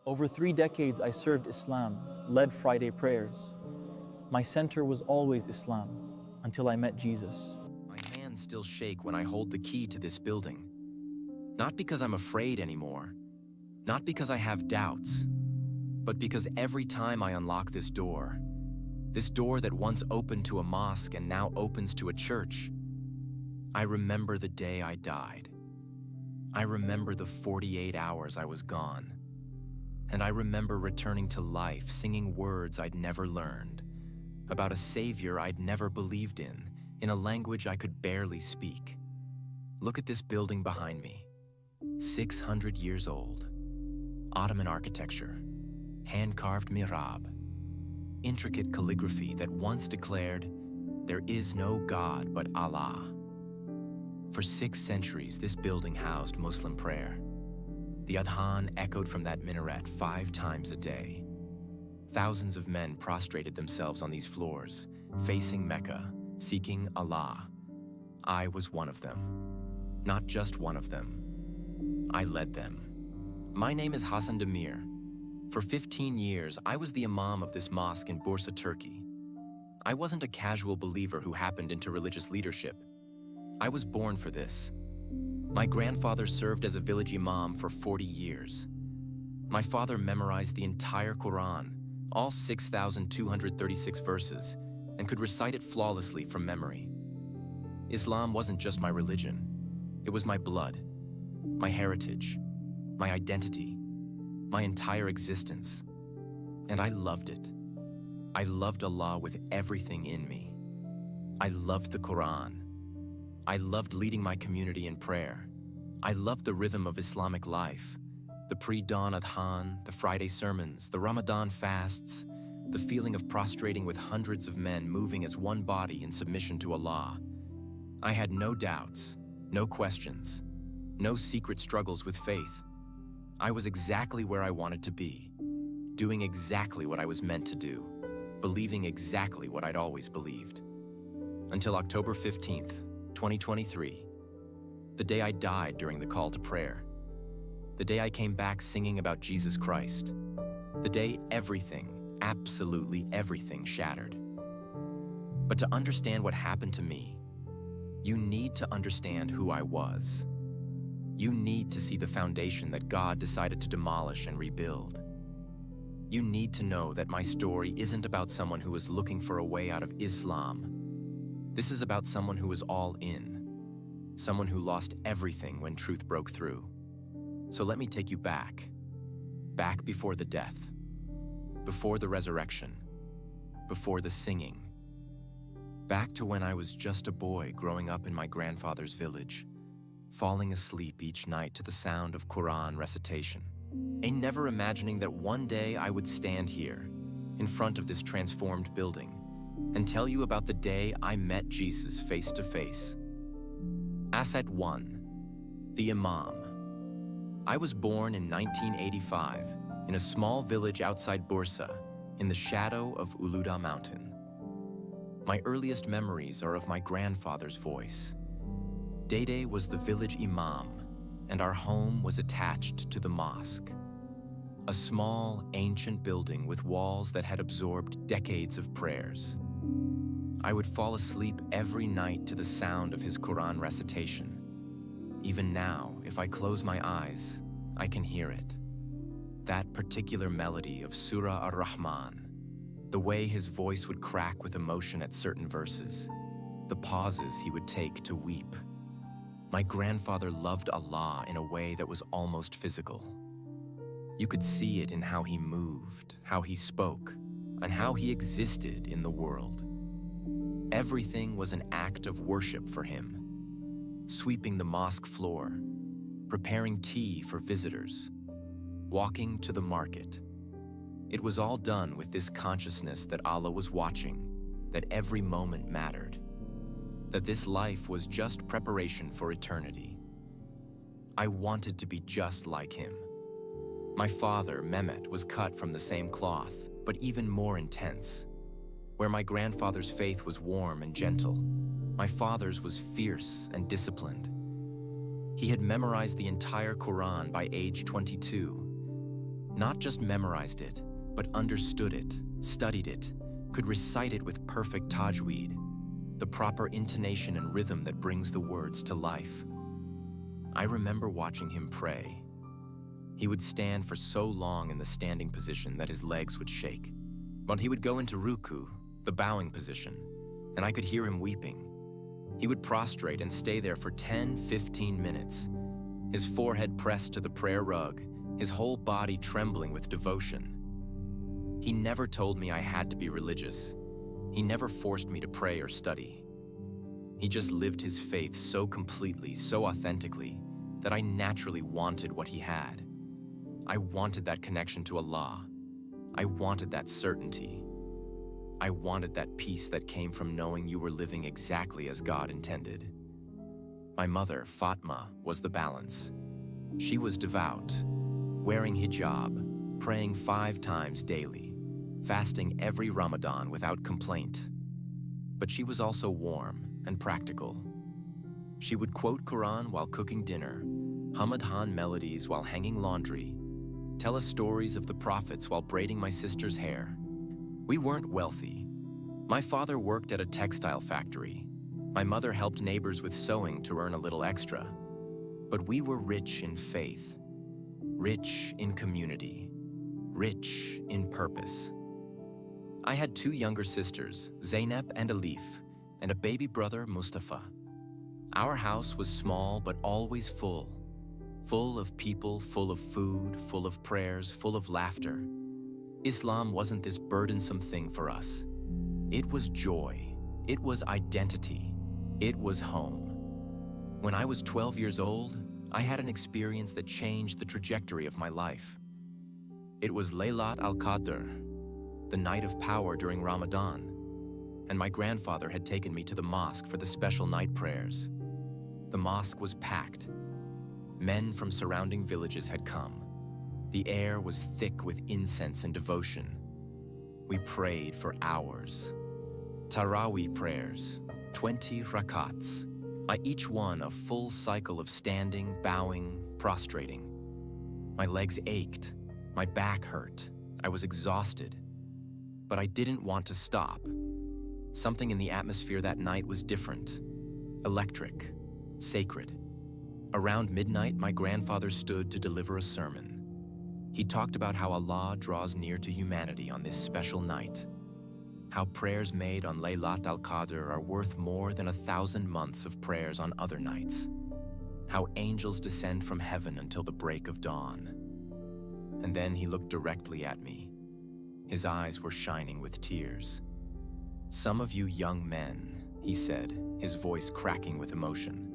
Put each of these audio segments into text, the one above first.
Over 3 decades, I served Islam, led Friday prayers. My center was always Islam, until I met Jesus. My hands still shake when I hold the key to this building. Not because I'm afraid anymore, not because I have doubts, but because every time I unlock this door that once opened to a mosque and now opens to a church, I remember the day I died. I remember the 48 hours I was gone. And I remember returning to life, singing words I'd never learned, about a savior I'd never believed in a language I could barely speak. Look at this building behind me, 600 years old. Ottoman architecture, hand-carved mihrab, intricate calligraphy that once declared, "There is no God but Allah." For 6 centuries, this building housed Muslim prayer. The Adhan echoed from that minaret 5 times a day. Thousands of men prostrated themselves on these floors, facing Mecca, seeking Allah. I was one of them. Not just one of them. I led them. My name is Hassan Demir. For 15 years, I was the Imam of this mosque in Bursa, Turkey. I wasn't a casual believer who happened into religious leadership. I was born for this. My grandfather served as a village imam for 40 years. My father memorized the entire Quran, all 6,236 verses, and could recite it flawlessly from memory. Islam wasn't just my religion. It was my blood, my heritage, my identity, my entire existence. And I loved it. I loved Allah with everything in me. I loved the Quran. I loved leading my community in prayer. I loved the rhythm of Islamic life, the pre-dawn Adhan, the Friday sermons, the Ramadan fasts, the feeling of prostrating with hundreds of men moving as one body in submission to Allah. I had no doubts, no questions, no secret struggles with faith. I was exactly where I wanted to be, doing exactly what I was meant to do, believing exactly what I'd always believed. Until October 15th, 2023, the day I died during the call to prayer, the day I came back singing about Jesus Christ, the day everything, absolutely everything shattered. But to understand what happened to me, you need to understand who I was. You need to see the foundation that God decided to demolish and rebuild. You need to know that my story isn't about someone who is looking for a way out of Islam. This is about someone who was all in, someone who lost everything when truth broke through. So let me take you back before the death, before the resurrection, before the singing, back to when I was just a boy growing up in my grandfather's village, falling asleep each night to the sound of Quran recitation, and never imagining that one day I would stand here, in front of this transformed building, and tell you about the day I met Jesus face to face. Asset 1, the Imam. I was born in 1985 in a small village outside Bursa, in the shadow of Uluda Mountain. My earliest memories are of my grandfather's voice. Dede was the village imam, and our home was attached to the mosque. A small, ancient building with walls that had absorbed decades of prayers. I would fall asleep every night to the sound of his Quran recitation. Even now, if I close my eyes, I can hear it. That particular melody of Surah Ar-Rahman, the way his voice would crack with emotion at certain verses, the pauses he would take to weep. My grandfather loved Allah in a way that was almost physical. You could see it in how he moved, how he spoke, and how he existed in the world. Everything was an act of worship for him. Sweeping the mosque floor, preparing tea for visitors, walking to the market. It was all done with this consciousness that Allah was watching, that every moment mattered, that this life was just preparation for eternity. I wanted to be just like him. My father, Mehmet, was cut from the same cloth, but even more intense. Where my grandfather's faith was warm and gentle, my father's was fierce and disciplined. He had memorized the entire Quran by age 22. Not just memorized it, but understood it, studied it, could recite it with perfect tajweed, the proper intonation and rhythm that brings the words to life. I remember watching him pray. He would stand for so long in the standing position that his legs would shake. But he would go into ruku, the bowing position, and I could hear him weeping. He would prostrate and stay there for 10-15 minutes, his forehead pressed to the prayer rug, his whole body trembling with devotion. He never told me I had to be religious. He never forced me to pray or study. He just lived his faith so completely, so authentically, that I naturally wanted what he had. I wanted that connection to Allah. I wanted that certainty. I wanted that peace that came from knowing you were living exactly as God intended. My mother, Fatma, was the balance. She was devout, wearing hijab, praying 5 times daily, fasting every Ramadan without complaint. But she was also warm and practical. She would quote Quran while cooking dinner, hum Adhan melodies while hanging laundry, tell us stories of the prophets while braiding my sister's hair. We weren't wealthy. My father worked at a textile factory. My mother helped neighbors with sewing to earn a little extra. But we were rich in faith, rich in community, rich in purpose. I had 2 younger sisters, Zainab and Alif, and a baby brother, Mustafa. Our house was small but always full of people, full of food, full of prayers, full of laughter. Islam wasn't this burdensome thing for us. It was joy. It was identity. It was home. When I was 12 years old, I had an experience that changed the trajectory of my life. It was Laylat al-Qadr, the night of power during Ramadan, and my grandfather had taken me to the mosque for the special night prayers. The mosque was packed. Men from surrounding villages had come. The air was thick with incense and devotion. We prayed for hours. Taraweeh prayers, 20 rakats, each one a full cycle of standing, bowing, prostrating. My legs ached, my back hurt, I was exhausted. But I didn't want to stop. Something in the atmosphere that night was different, electric, sacred. Around midnight, my grandfather stood to deliver a sermon. He talked about how Allah draws near to humanity on this special night, how prayers made on Laylat al-Qadr are worth more than 1,000 months of prayers on other nights, how angels descend from heaven until the break of dawn. And then he looked directly at me. His eyes were shining with tears. "Some of you young men," he said, his voice cracking with emotion,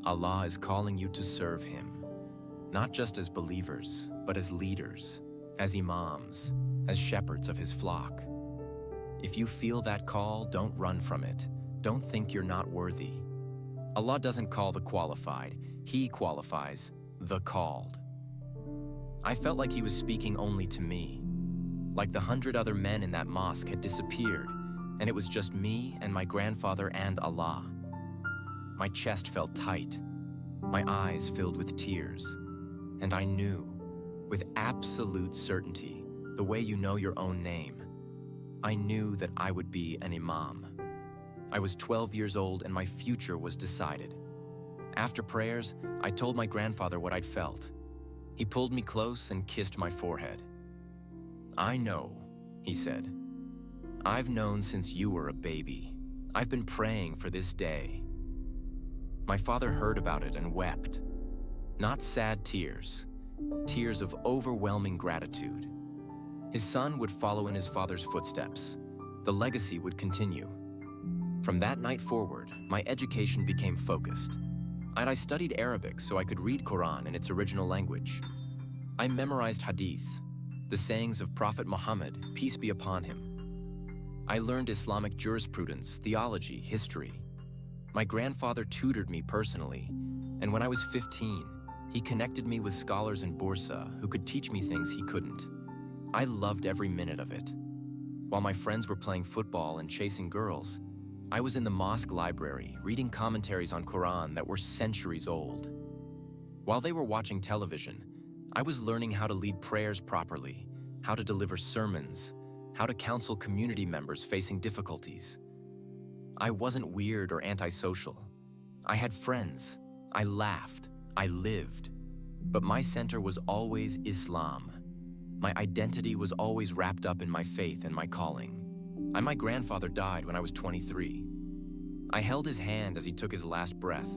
"Allah is calling you to serve him, not just as believers, but as leaders, as imams, as shepherds of his flock. If you feel that call, don't run from it. Don't think you're not worthy. Allah doesn't call the qualified. He qualifies the called." I felt like he was speaking only to me, like the 100 other men in that mosque had disappeared, and it was just me and my grandfather and Allah. My chest felt tight, my eyes filled with tears, and I knew, with absolute certainty, the way you know your own name, I knew that I would be an imam. I was 12 years old and my future was decided. After prayers, I told my grandfather what I'd felt. He pulled me close and kissed my forehead. "I know," he said. "I've known since you were a baby. I've been praying for this day." My father heard about it and wept. Not sad tears, tears of overwhelming gratitude. His son would follow in his father's footsteps. The legacy would continue. From that night forward, my education became focused. I studied Arabic so I could read Quran in its original language. I memorized hadith, the sayings of Prophet Muhammad, peace be upon him. I learned Islamic jurisprudence, theology, history. My grandfather tutored me personally, and when I was 15, he connected me with scholars in Bursa who could teach me things he couldn't. I loved every minute of it. While my friends were playing football and chasing girls, I was in the mosque library reading commentaries on Quran that were centuries old. While they were watching television, I was learning how to lead prayers properly, how to deliver sermons, how to counsel community members facing difficulties. I wasn't weird or antisocial. I had friends. I laughed. I lived. But my center was always Islam. My identity was always wrapped up in my faith and my calling. My grandfather died when I was 23. I held his hand as he took his last breath,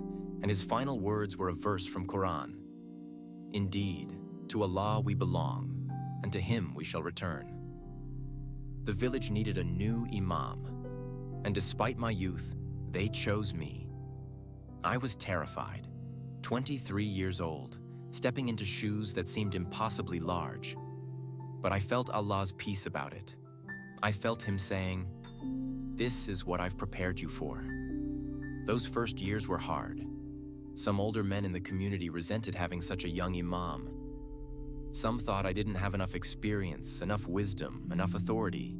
and his final words were a verse from Quran. Indeed, to Allah we belong, and to Him we shall return. The village needed a new imam, and despite my youth, they chose me. I was terrified, 23 years old, stepping into shoes that seemed impossibly large. But I felt Allah's peace about it. I felt Him saying, "This is what I've prepared you for." Those first years were hard. Some older men in the community resented having such a young imam. Some thought I didn't have enough experience, enough wisdom, enough authority.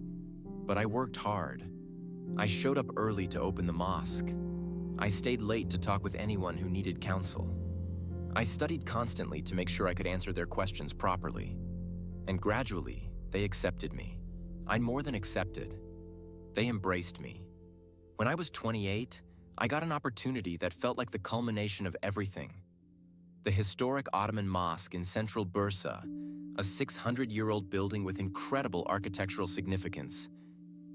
But I worked hard. I showed up early to open the mosque. I stayed late to talk with anyone who needed counsel. I studied constantly to make sure I could answer their questions properly. And gradually, they accepted me. I more than accepted. They embraced me. When I was 28, I got an opportunity that felt like the culmination of everything. The historic Ottoman mosque in central Bursa, a 600-year-old building with incredible architectural significance,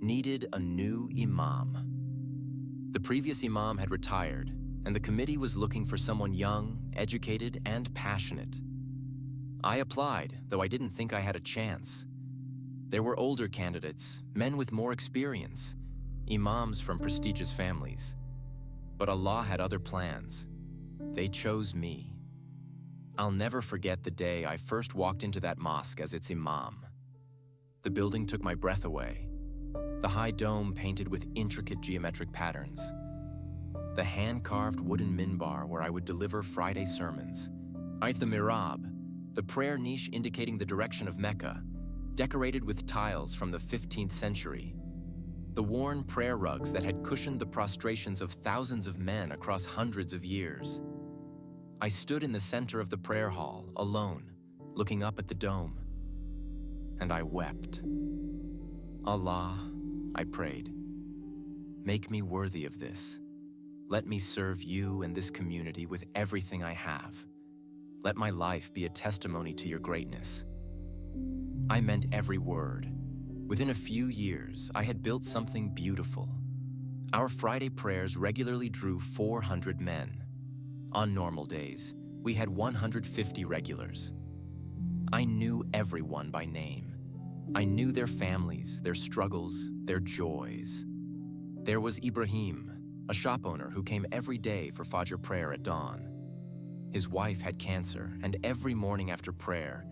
needed a new imam. The previous imam had retired, and the committee was looking for someone young, educated, and passionate. I applied, though I didn't think I had a chance. There were older candidates, men with more experience, imams from prestigious families. But Allah had other plans. They chose me. I'll never forget the day I first walked into that mosque as its imam. The building took my breath away. The high dome painted with intricate geometric patterns. The hand-carved wooden minbar where I would deliver Friday sermons. The mihrab, the prayer niche indicating the direction of Mecca, decorated with tiles from the 15th century. The worn prayer rugs that had cushioned the prostrations of thousands of men across hundreds of years. I stood in the center of the prayer hall, alone, looking up at the dome. And I wept. Allah, I prayed, make me worthy of this. Let me serve you and this community with everything I have. Let my life be a testimony to your greatness. I meant every word. Within a few years, I had built something beautiful. Our Friday prayers regularly drew 400 men. On normal days, we had 150 regulars. I knew everyone by name. I knew their families, their struggles, their joys. There was Ibrahim, a shop owner who came every day for Fajr prayer at dawn. His wife had cancer, and every morning after prayer,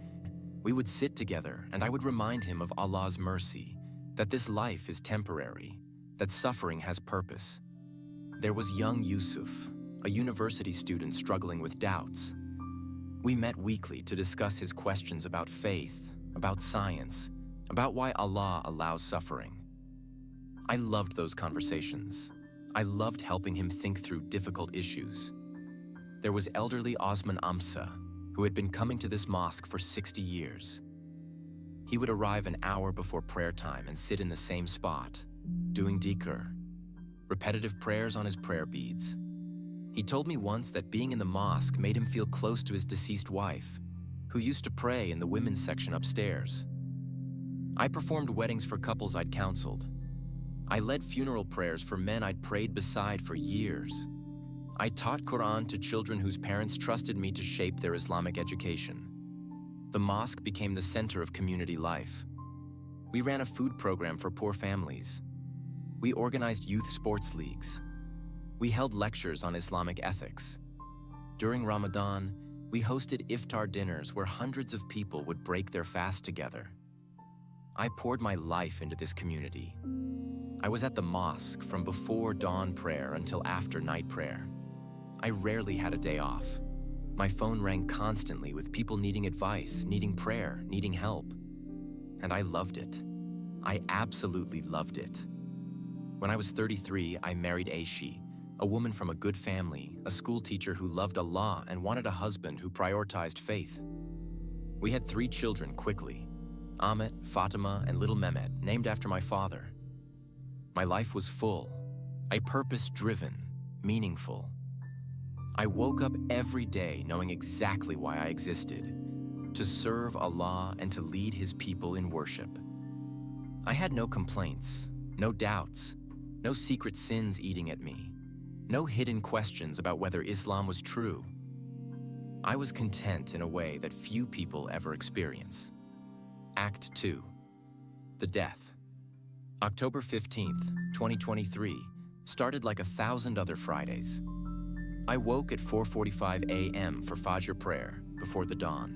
we would sit together and I would remind him of Allah's mercy, that this life is temporary, that suffering has purpose. There was young Yusuf, a university student struggling with doubts. We met weekly to discuss his questions about faith, about science, about why Allah allows suffering. I loved those conversations. I loved helping him think through difficult issues. There was elderly Osman Amsa, who had been coming to this mosque for 60 years. He would arrive an hour before prayer time and sit in the same spot, doing dhikr, repetitive prayers on his prayer beads. He told me once that being in the mosque made him feel close to his deceased wife, who used to pray in the women's section upstairs. I performed weddings for couples I'd counseled. I led funeral prayers for men I'd prayed beside for years. I taught Quran to children whose parents trusted me to shape their Islamic education. The mosque became the center of community life. We ran a food program for poor families. We organized youth sports leagues. We held lectures on Islamic ethics. During Ramadan, we hosted iftar dinners where hundreds of people would break their fast together. I poured my life into this community. I was at the mosque from before dawn prayer until after night prayer. I rarely had a day off. My phone rang constantly with people needing advice, needing prayer, needing help. And I loved it. I absolutely loved it. When I was 33, I married Aishi, a woman from a good family, a school teacher who loved Allah and wanted a husband who prioritized faith. We had 3 children quickly: Ahmet, Fatima, and little Mehmet, named after my father. My life was full, a purpose-driven, meaningful. I woke up every day knowing exactly why I existed: to serve Allah and to lead His people in worship. I had no complaints, no doubts, no secret sins eating at me, no hidden questions about whether Islam was true. I was content in a way that few people ever experience. Act 2. The death. October 15th, 2023, started like 1,000 other Fridays. I woke at 4:45 a.m. for Fajr prayer before the dawn.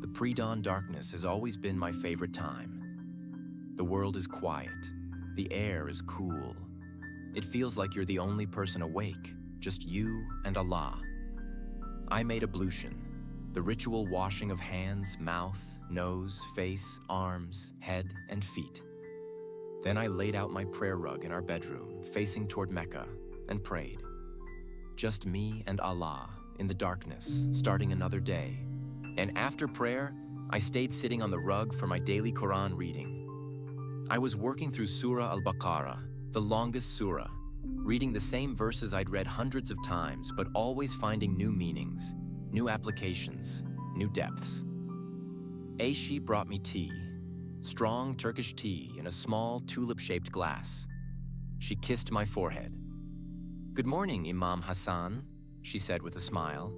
The pre-dawn darkness has always been my favorite time. The world is quiet. The air is cool. It feels like you're the only person awake, just you and Allah. I made ablution, the ritual washing of hands, mouth, nose, face, arms, head, and feet. Then I laid out my prayer rug in our bedroom, facing toward Mecca, and prayed. Just me and Allah in the darkness, starting another day. And after prayer, I stayed sitting on the rug for my daily Quran reading. I was working through Surah Al-Baqarah, the longest surah, reading the same verses I'd read hundreds of times, but always finding new meanings, new applications, new depths. Aishi brought me tea, strong Turkish tea in a small tulip-shaped glass. She kissed my forehead. "Good morning, Imam Hassan," she said with a smile.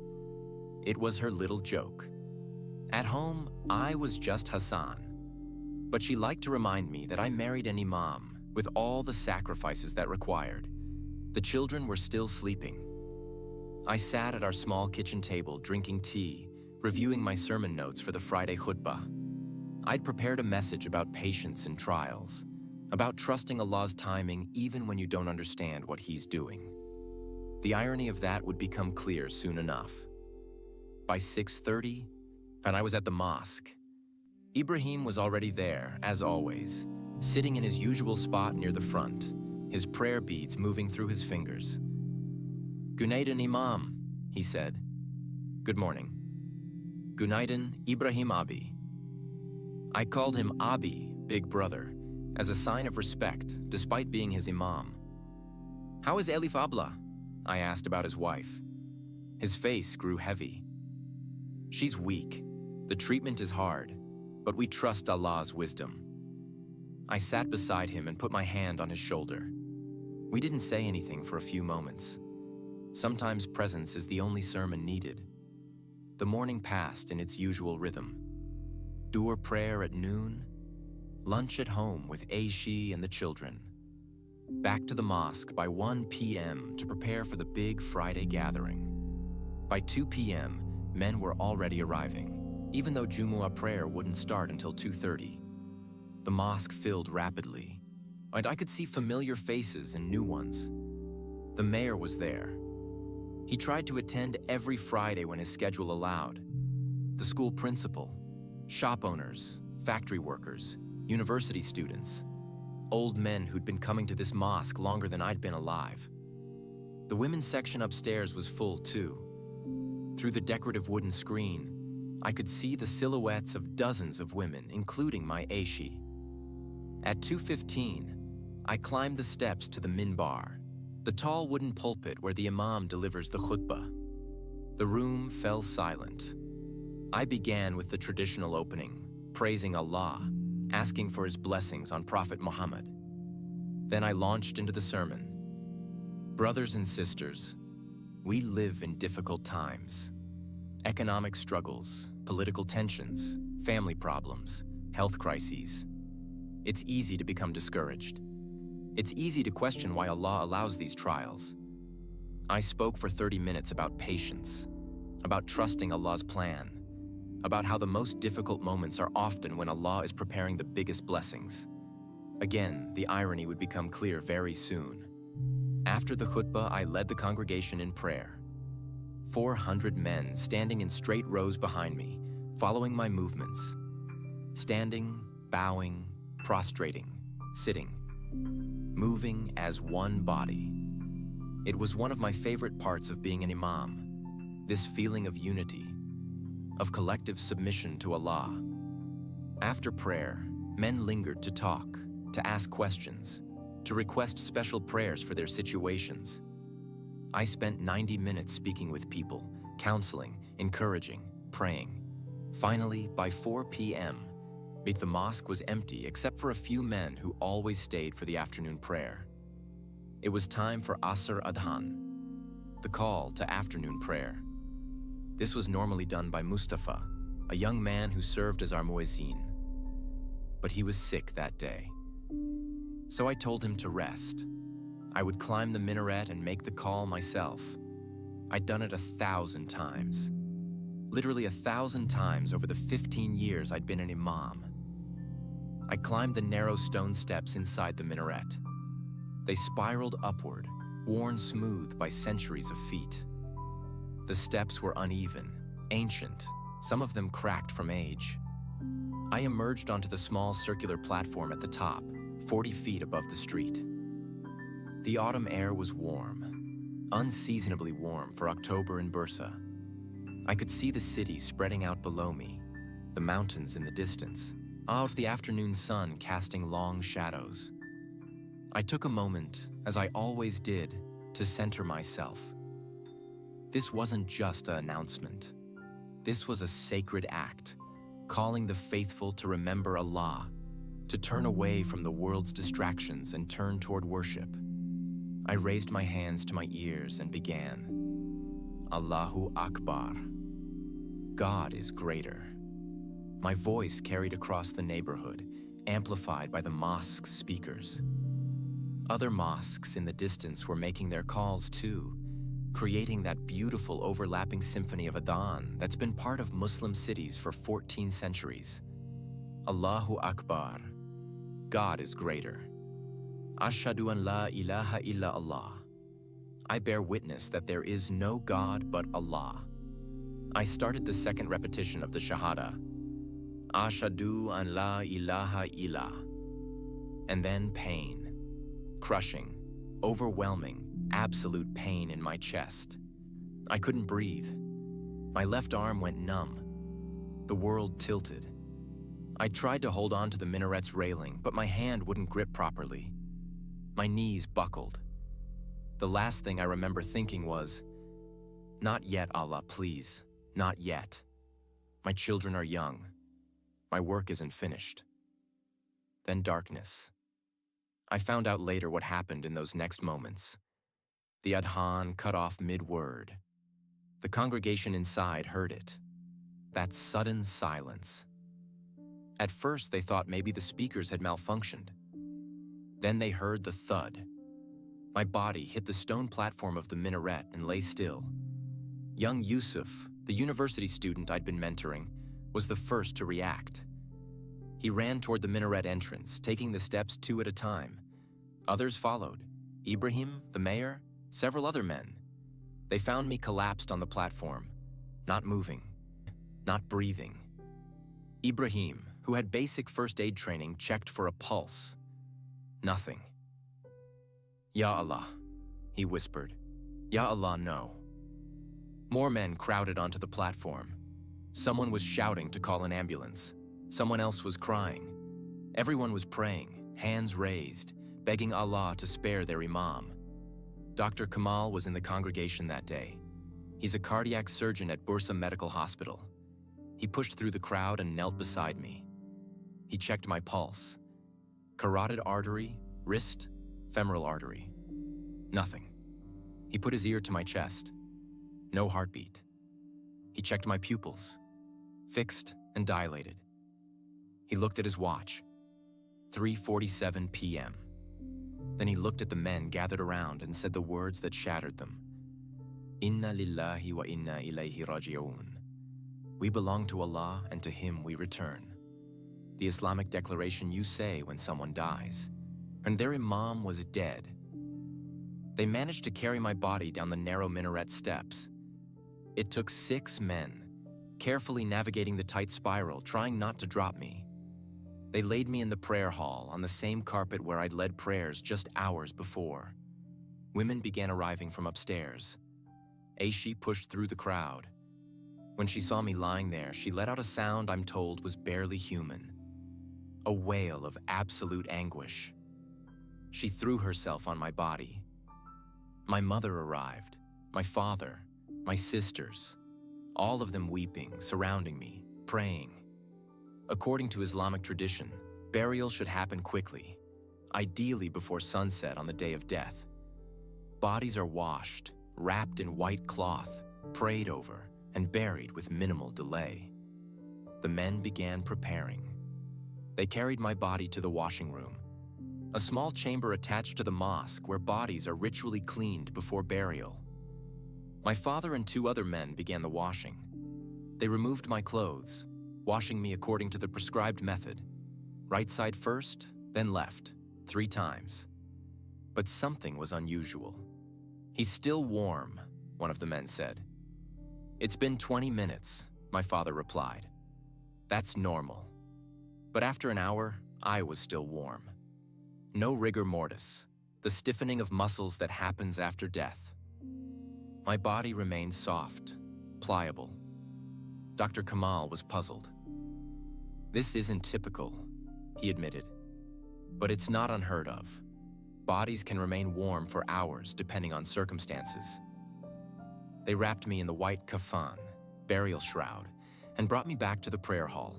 It was her little joke. At home, I was just Hassan. But she liked to remind me that I married an imam with all the sacrifices that required. The children were still sleeping. I sat at our small kitchen table drinking tea, reviewing my sermon notes for the Friday khutbah. I'd prepared a message about patience in trials, about trusting Allah's timing even when you don't understand what He's doing. The irony of that would become clear soon enough. By 6:30, and I was at the mosque. Ibrahim was already there, as always, sitting in his usual spot near the front, his prayer beads moving through his fingers. "Günaydın Imam," he said. "Good morning." "Günaydın Ibrahim Abi." I called him Abi, big brother, as a sign of respect, despite being his imam. "How is Elif Abla?" I asked about his wife. His face grew heavy. "She's weak. The treatment is hard, but we trust Allah's wisdom." I sat beside him and put my hand on his shoulder. We didn't say anything for a few moments. Sometimes presence is the only sermon needed. The morning passed in its usual rhythm. Duhur prayer at noon, lunch at home with Aishi and the children. Back to the mosque by 1 p.m. to prepare for the big Friday gathering. By 2 p.m., men were already arriving, even though Jumu'ah prayer wouldn't start until 2:30. The mosque filled rapidly, and I could see familiar faces and new ones. The mayor was there. He tried to attend every Friday when his schedule allowed. The school principal, shop owners, factory workers, university students, old men who'd been coming to this mosque longer than I'd been alive. The women's section upstairs was full too. Through the decorative wooden screen, I could see the silhouettes of dozens of women, including my Aishi. At 2:15, I climbed the steps to the minbar, the tall wooden pulpit where the imam delivers the khutbah. The room fell silent. I began with the traditional opening, praising Allah, asking for His blessings on Prophet Muhammad. Then I launched into the sermon. Brothers and sisters, we live in difficult times. Economic struggles, political tensions, family problems, health crises. It's easy to become discouraged. It's easy to question why Allah allows these trials. I spoke for 30 minutes about patience, about trusting Allah's plan, about how the most difficult moments are often when Allah is preparing the biggest blessings. Again, the irony would become clear very soon. After the khutbah, I led the congregation in prayer. 400 men standing in straight rows behind me, following my movements. Standing, bowing, prostrating, sitting, moving as one body. It was one of my favorite parts of being an imam, this feeling of unity. of collective submission to Allah. After prayer, men lingered to talk, to ask questions, to request special prayers for their situations. I spent 90 minutes speaking with people, counseling, encouraging, praying. Finally, by 4 p.m., the mosque was empty except for a few men who always stayed for the afternoon prayer. It was time for Asr Adhan, the call to afternoon prayer. This was normally done by Mustafa, a young man who served as our muezzin. But he was sick that day. So I told him to rest. I would climb the minaret and make the call myself. I'd done it 1,000 times. Literally 1,000 times over the 15 years I'd been an imam. I climbed the narrow stone steps inside the minaret. They spiraled upward, worn smooth by centuries of feet. The steps were uneven, ancient, some of them cracked from age. I emerged onto the small circular platform at the top, 40 feet above the street. The autumn air was warm, unseasonably warm for October in Bursa. I could see the city spreading out below me, the mountains in the distance, of the afternoon sun casting long shadows. I took a moment, as I always did, to center myself. This wasn't just an announcement. This was a sacred act, calling the faithful to remember Allah, to turn away from the world's distractions and turn toward worship. I raised my hands to my ears and began, Allahu Akbar. God is greater. My voice carried across the neighborhood, amplified by the mosque's speakers. Other mosques in the distance were making their calls too, creating that beautiful overlapping symphony of Adhan that's been part of Muslim cities for 14 centuries. Allahu Akbar. God is greater. Ashhadu an la ilaha illa Allah. I bear witness that there is no God but Allah. I started the second repetition of the Shahada. Ashhadu an la ilaha illa. And then pain. Crushing, overwhelming, absolute pain in my chest. I couldn't breathe. My left arm went numb. The world tilted. I tried to hold on to the minaret's railing, but my hand wouldn't grip properly. My knees buckled. The last thing I remember thinking was, "Not yet, Allah, please, not yet. My children are young. My work isn't finished." Then darkness. I found out later what happened in those next moments. The Adhan cut off mid-word. The congregation inside heard it. That sudden silence. At first, they thought maybe the speakers had malfunctioned. Then they heard the thud. My body hit the stone platform of the minaret and lay still. Young Yusuf, the university student I'd been mentoring, was the first to react. He ran toward the minaret entrance, taking the steps 2 at a time. Others followed. Ibrahim, the mayor, several other men. They found me collapsed on the platform, not moving, not breathing. Ibrahim, who had basic first aid training, checked for a pulse. Nothing. Ya Allah, he whispered. Ya Allah, no. More men crowded onto the platform. Someone was shouting to call an ambulance. Someone else was crying. Everyone was praying, hands raised, begging Allah to spare their imam. Dr. Kamal was in the congregation that day. He's a cardiac surgeon at Bursa Medical Hospital. He pushed through the crowd and knelt beside me. He checked my pulse. Carotid artery, wrist, femoral artery. Nothing. He put his ear to my chest. No heartbeat. He checked my pupils. Fixed and dilated. He looked at his watch. 3:47 p.m. Then he looked at the men gathered around and said the words that shattered them. Inna lillahi wa inna ilayhi raji'un. We belong to Allah and to Him we return. The Islamic declaration you say when someone dies. And their imam was dead. They managed to carry my body down the narrow minaret steps. It took 6 men, carefully navigating the tight spiral, trying not to drop me. They laid me in the prayer hall on the same carpet where I'd led prayers just hours before. Women began arriving from upstairs. Aishi pushed through the crowd. When she saw me lying there, she let out a sound I'm told was barely human. A wail of absolute anguish. She threw herself on my body. My mother arrived, my father, my sisters, all of them weeping, surrounding me, praying. According to Islamic tradition, burial should happen quickly, ideally before sunset on the day of death. Bodies are washed, wrapped in white cloth, prayed over, and buried with minimal delay. The men began preparing. They carried my body to the washing room, a small chamber attached to the mosque where bodies are ritually cleaned before burial. My father and 2 other men began the washing. They removed my clothes, washing me according to the prescribed method. Right side first, then left, 3 times. But something was unusual. "He's still warm," one of the men said. "It's been 20 minutes," my father replied. "That's normal." But after an hour, I was still warm. No rigor mortis, the stiffening of muscles that happens after death. My body remained soft, pliable. Dr. Kamal was puzzled. "This isn't typical," he admitted. "But it's not unheard of. Bodies can remain warm for hours depending on circumstances." They wrapped me in the white kafan, burial shroud, and brought me back to the prayer hall.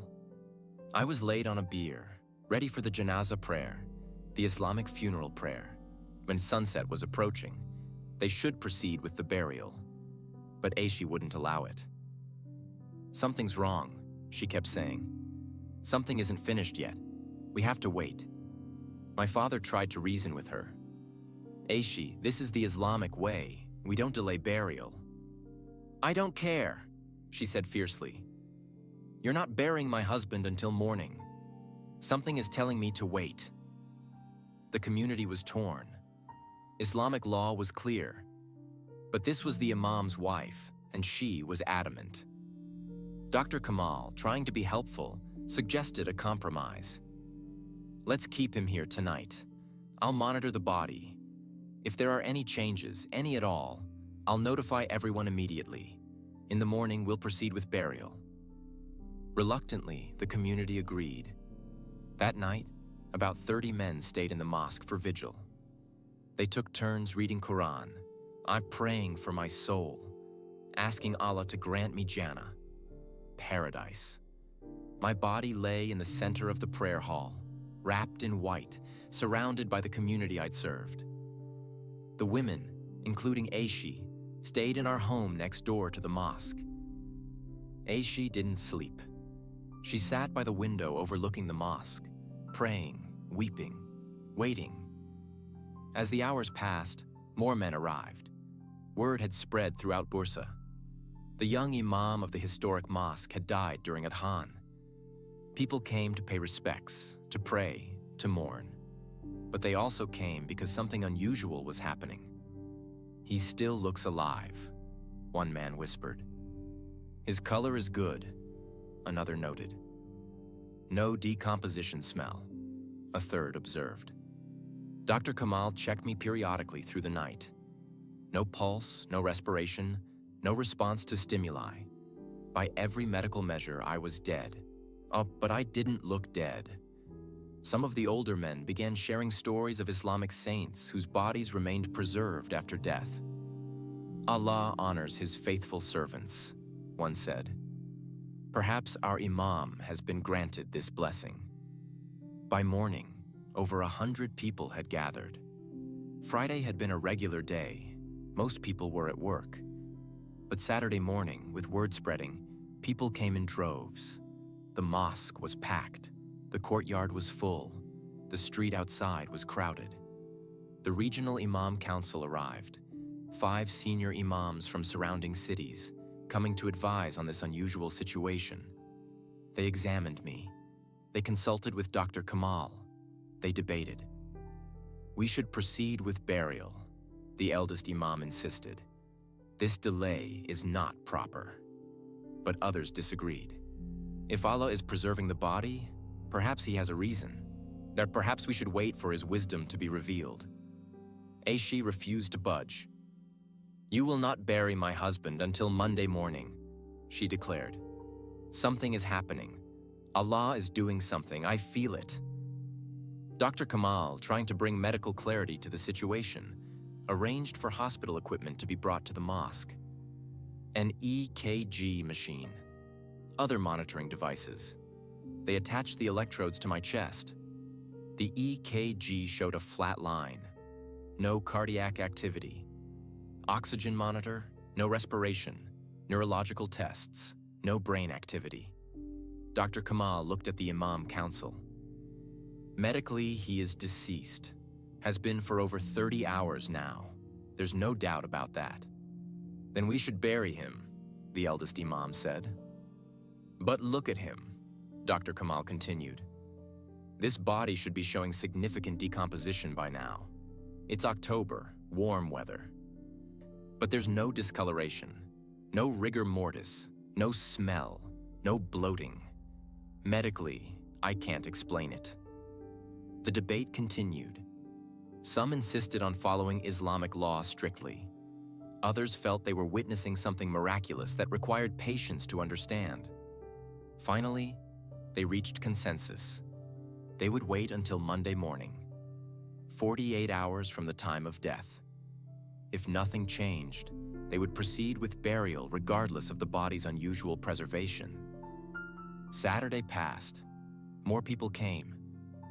I was laid on a bier, ready for the janazah prayer, the Islamic funeral prayer. When sunset was approaching, they should proceed with the burial, but Aishi wouldn't allow it. "Something's wrong," she kept saying. "Something isn't finished yet. We have to wait." My father tried to reason with her. "Aishi, this is the Islamic way. We don't delay burial." "I don't care," she said fiercely. "You're not burying my husband until morning. Something is telling me to wait." The community was torn. Islamic law was clear. But this was the Imam's wife, and she was adamant. Dr. Kamal, trying to be helpful, suggested a compromise. "Let's keep him here tonight. I'll monitor the body. If there are any changes, any at all, I'll notify everyone immediately. In the morning, we'll proceed with burial." Reluctantly, the community agreed. That night, about 30 men stayed in the mosque for vigil. They took turns reading Quran, I'm praying for my soul, asking Allah to grant me Jannah, paradise. My body lay in the center of the prayer hall, wrapped in white, surrounded by the community I'd served. The women, including Aishi, stayed in our home next door to the mosque. Aishi didn't sleep. She sat by the window overlooking the mosque, praying, weeping, waiting. As the hours passed, more men arrived. Word had spread throughout Bursa. The young imam of the historic mosque had died during Adhan. People came to pay respects, to pray, to mourn. But they also came because something unusual was happening. "He still looks alive," one man whispered. "His color is good," another noted. "No decomposition smell," a third observed. Dr. Kamal checked me periodically through the night. No pulse, no respiration, no response to stimuli. By every medical measure, I was dead. Oh, but I didn't look dead. Some of the older men began sharing stories of Islamic saints whose bodies remained preserved after death. "Allah honors his faithful servants," one said. "Perhaps our Imam has been granted this blessing." By morning, over 100 people had gathered. Friday had been a regular day. Most people were at work. But Saturday morning, with word spreading, people came in droves. The mosque was packed. The courtyard was full. The street outside was crowded. The regional Imam Council arrived, 5 senior imams from surrounding cities, coming to advise on this unusual situation. They examined me. They consulted with Dr. Kamal. They debated. "We should proceed with burial," the eldest imam insisted. "This delay is not proper." But others disagreed. If Allah is preserving the body, perhaps he has a reason. That perhaps we should wait for his wisdom to be revealed. Aishi refused to budge. "You will not bury my husband until Monday morning. she declared. "Something is happening. Allah is doing something. I feel it." Dr. Kamal, trying to bring medical clarity to the situation, arranged for hospital equipment to be brought to the mosque. An EKG machine, other monitoring devices. They attached the electrodes to my chest. The EKG showed a flat line, no cardiac activity. Oxygen monitor, no respiration. Neurological tests, no brain activity. Dr. Kamal looked at the Imam Council. "Medically, he is deceased. Has been for over 30 hours now. There's no doubt about that." "Then we should bury him," the eldest Imam said. "But look at him," Dr. Kamal continued. "This body should be showing significant decomposition by now. It's October, warm weather. But there's no discoloration, no rigor mortis, no smell, no bloating. Medically, I can't explain it." The debate continued. Some insisted on following Islamic law strictly. Others felt they were witnessing something miraculous that required patience to understand. Finally, they reached consensus. They would wait until Monday morning, 48 hours from the time of death. If nothing changed, they would proceed with burial regardless of the body's unusual preservation. Saturday passed. More people came.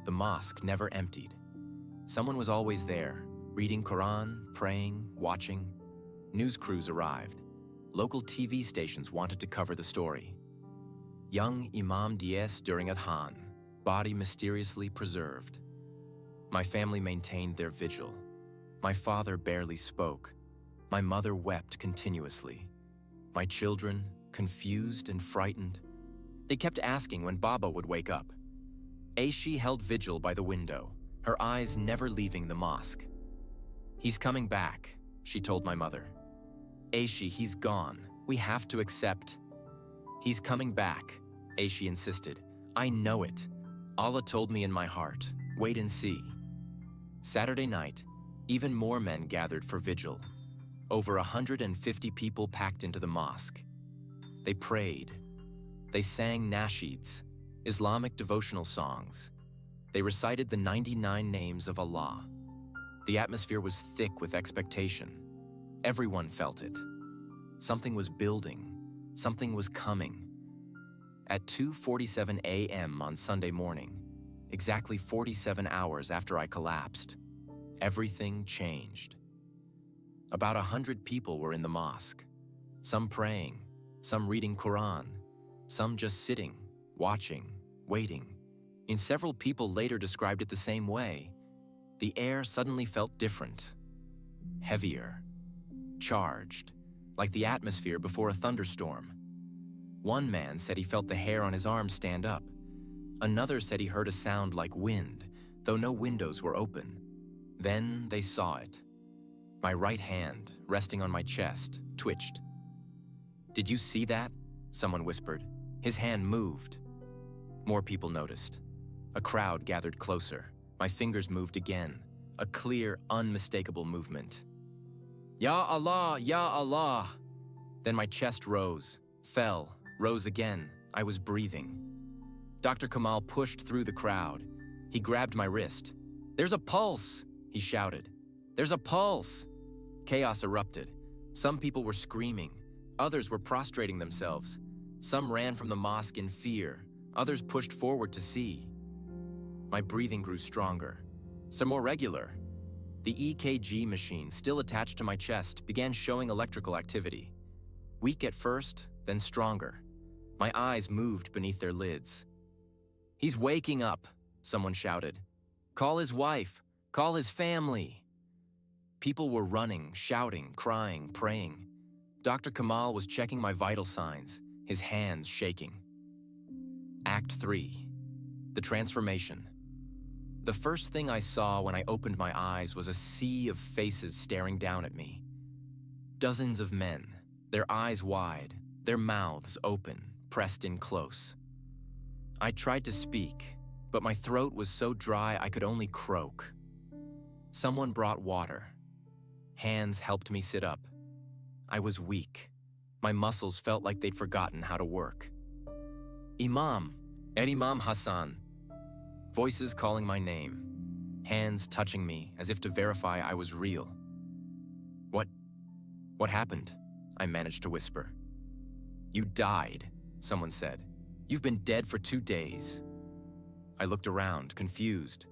The mosque never emptied. Someone was always there, reading Quran, praying, watching. News crews arrived. Local TV stations wanted to cover the story. Young Imam dies during Adhan, body mysteriously preserved. My family maintained their vigil. My father barely spoke. My mother wept continuously. My children, confused and frightened, they kept asking when Baba would wake up. Aishi held vigil by the window, her eyes never leaving the mosque. "He's coming back," she told my mother. "Aishi, he's gone. We have to accept." "He's coming back," Aishi insisted. "I know it. Allah told me in my heart. Wait and see." Saturday night, even more men gathered for vigil. Over 150 people packed into the mosque. They prayed. They sang nasheeds, Islamic devotional songs. They recited the 99 names of Allah. The atmosphere was thick with expectation. Everyone felt it. Something was building. Something was coming. At 2:47 a.m. on Sunday morning, exactly 47 hours after I collapsed, everything changed. About 100 people were in the mosque, some praying, some reading Quran, some just sitting, watching, waiting. And several people later described it the same way. The air suddenly felt different, heavier, charged, like the atmosphere before a thunderstorm. One man said he felt the hair on his arm stand up. Another said he heard a sound like wind, though no windows were open. Then they saw it. My right hand, resting on my chest, twitched. "Did you see that?" someone whispered. His hand moved. More people noticed. A crowd gathered closer. My fingers moved again, a clear, unmistakable movement. "Ya Allah, Ya Allah!" Then my chest rose, fell, rose again. I was breathing. Dr. Kamal pushed through the crowd. He grabbed my wrist. "There's a pulse!" he shouted. "There's a pulse!" Chaos erupted. Some people were screaming. Others were prostrating themselves. Some ran from the mosque in fear. Others pushed forward to see. My breathing grew stronger, some more regular. The EKG machine, still attached to my chest, began showing electrical activity. Weak at first, then stronger. My eyes moved beneath their lids. "He's waking up," someone shouted. "Call his wife. Call his family." People were running, shouting, crying, praying. Dr. Kamal was checking my vital signs, his hands shaking. Act 3. The transformation. The first thing I saw when I opened my eyes was a sea of faces staring down at me. Dozens of men, their eyes wide, their mouths open, pressed in close. I tried to speak, but my throat was so dry I could only croak. Someone brought water. Hands helped me sit up. I was weak. My muscles felt like they'd forgotten how to work. Imam, Imam Hassan. Voices calling my name. Hands touching me as if to verify I was real. What happened? I managed to whisper. You died, someone said. You've been dead for 2 days. I looked around, confused.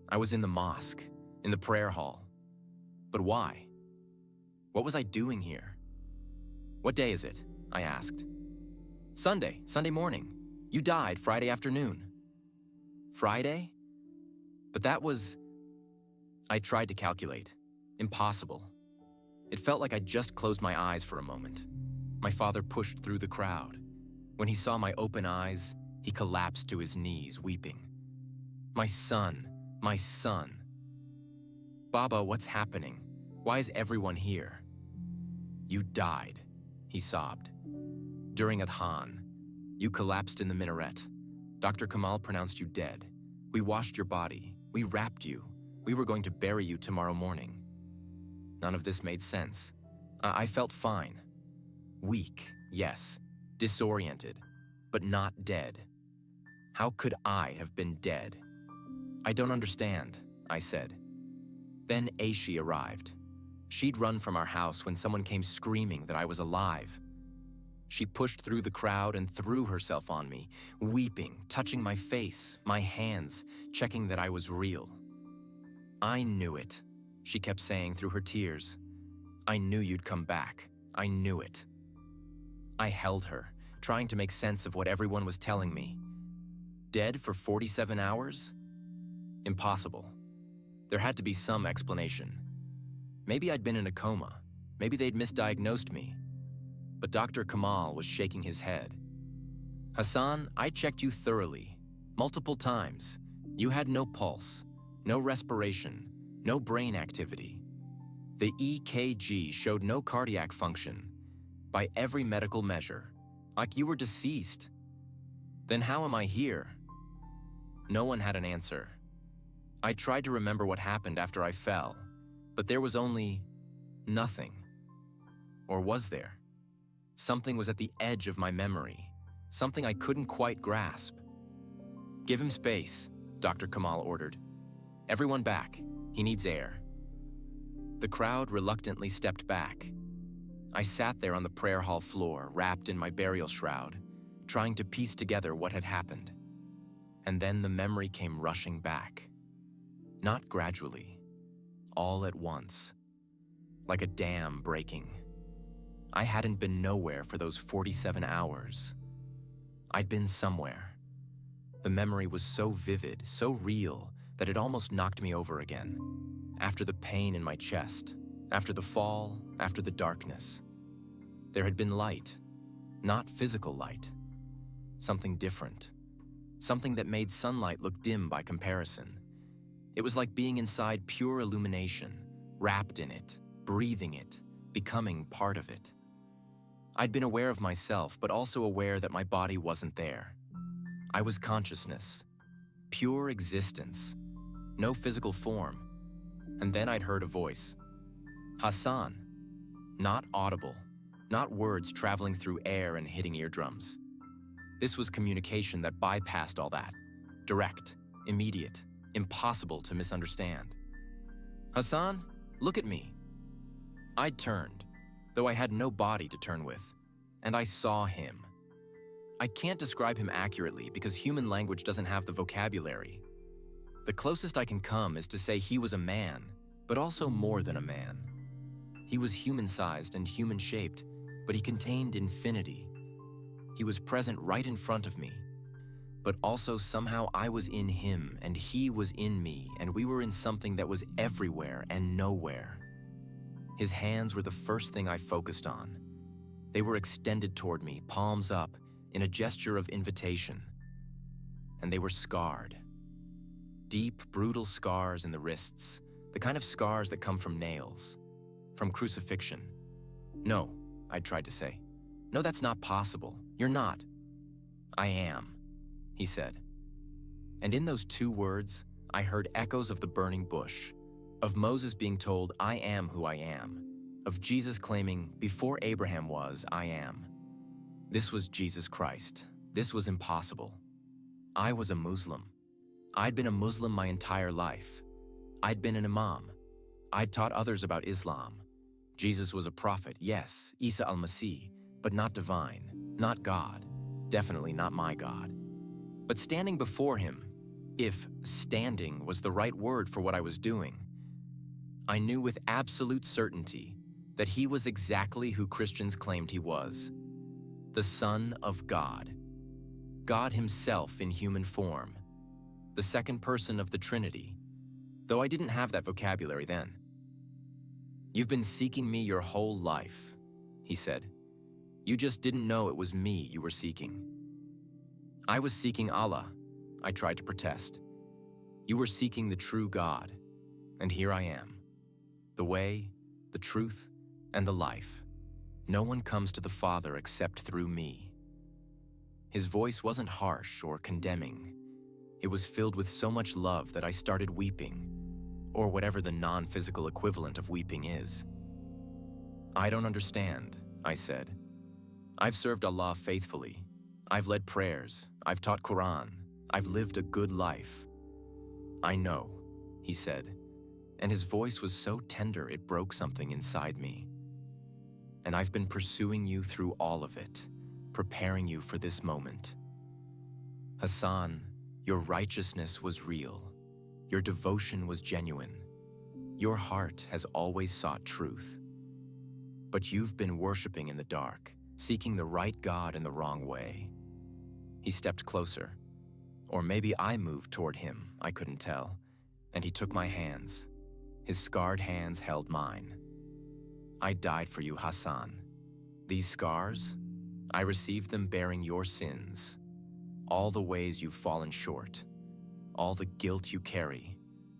I was in the mosque, in the prayer hall. But why? What was I doing here? What day is it? I asked. Sunday morning. You died Friday afternoon. Friday? But that was... I tried to calculate. Impossible. It felt like I'd just closed my eyes for a moment. My father pushed through the crowd. When he saw my open eyes, he collapsed to his knees, weeping. My son, my son. Baba, what's happening? Why is everyone here? You died, he sobbed. During Adhan, you collapsed in the minaret. Dr. Kamal pronounced you dead. We washed your body. We wrapped you. We were going to bury you tomorrow morning. None of this made sense. I felt fine. Weak, yes. Disoriented, but not dead. How could I have been dead? I don't understand, I said. Then Aishi arrived. She'd run from our house when someone came screaming that I was alive. She pushed through the crowd and threw herself on me, weeping, touching my face, my hands, checking that I was real. I knew it, she kept saying through her tears. I knew you'd come back. I knew it. I held her, trying to make sense of what everyone was telling me. Dead for 47 hours? Impossible. There had to be some explanation. Maybe I'd been in a coma. Maybe they'd misdiagnosed me. But Dr. Kamal was shaking his head. Hassan, I checked you thoroughly, multiple times. You had no pulse, no respiration, no brain activity. The EKG showed no cardiac function. By every medical measure, like you were deceased. Then how am I here? No one had an answer. I tried to remember what happened after I fell, but there was only nothing. Or was there? Something was at the edge of my memory, something I couldn't quite grasp. Give him space, Dr. Kamal ordered. Everyone back. He needs air. The crowd reluctantly stepped back. I sat there on the prayer hall floor, wrapped in my burial shroud, trying to piece together what had happened. And then the memory came rushing back. Not gradually, all at once, like a dam breaking. I hadn't been nowhere for those 47 hours. I'd been somewhere. The memory was so vivid, so real, that it almost knocked me over again. After the pain in my chest, after the fall, after the darkness. There had been light, not physical light. Something different. Something that made sunlight look dim by comparison. It was like being inside pure illumination, wrapped in it, breathing it, becoming part of it. I'd been aware of myself, but also aware that my body wasn't there. I was consciousness, pure existence, no physical form. And then I'd heard a voice. Hassan. Not audible, not words traveling through air and hitting eardrums. This was communication that bypassed all that. Direct, immediate, impossible to misunderstand. Hassan, look at me. I'd turned, though I had no body to turn with, and I saw him. I can't describe him accurately because human language doesn't have the vocabulary. The closest I can come is to say he was a man, but also more than a man. He was human-sized and human-shaped, but he contained infinity. He was present right in front of me, but also somehow I was in him and he was in me, and we were in something that was everywhere and nowhere. His hands were the first thing I focused on. They were extended toward me, palms up, in a gesture of invitation. And they were scarred. Deep, brutal scars in the wrists, the kind of scars that come from nails, from crucifixion. No, I tried to say. No, that's not possible. You're not. I am, he said. And in those 2 words, I heard echoes of the burning bush, of Moses being told, I am who I am, of Jesus claiming, before Abraham was, I am. This was Jesus Christ. This was impossible. I was a Muslim. I'd been a Muslim my entire life. I'd been an Imam. I'd taught others about Islam. Jesus was a prophet, yes, Isa al-Masih, but not divine, not God, definitely not my God. But standing before him, if standing was the right word for what I was doing, I knew with absolute certainty that he was exactly who Christians claimed he was, the Son of God. God himself in human form, the second person of the Trinity, though I didn't have that vocabulary then. You've been seeking me your whole life, he said. You just didn't know it was me you were seeking. I was seeking Allah, I tried to protest. You were seeking the true God, and here I am. The way, the truth, and the life. No one comes to the Father except through me. His voice wasn't harsh or condemning. It was filled with so much love that I started weeping, or whatever the non-physical equivalent of weeping is. I don't understand, I said. I've served Allah faithfully. I've led prayers. I've taught Quran. I've lived a good life. I know, he said, and his voice was so tender it broke something inside me. And I've been pursuing you through all of it, preparing you for this moment. Hassan, your righteousness was real. Your devotion was genuine. Your heart has always sought truth. But you've been worshiping in the dark, seeking the right God in the wrong way. He stepped closer. Or maybe I moved toward him, I couldn't tell. And he took my hands. His scarred hands held mine. I died for you, Hassan. These scars, I received them bearing your sins. All the ways you've fallen short. All the guilt you carry,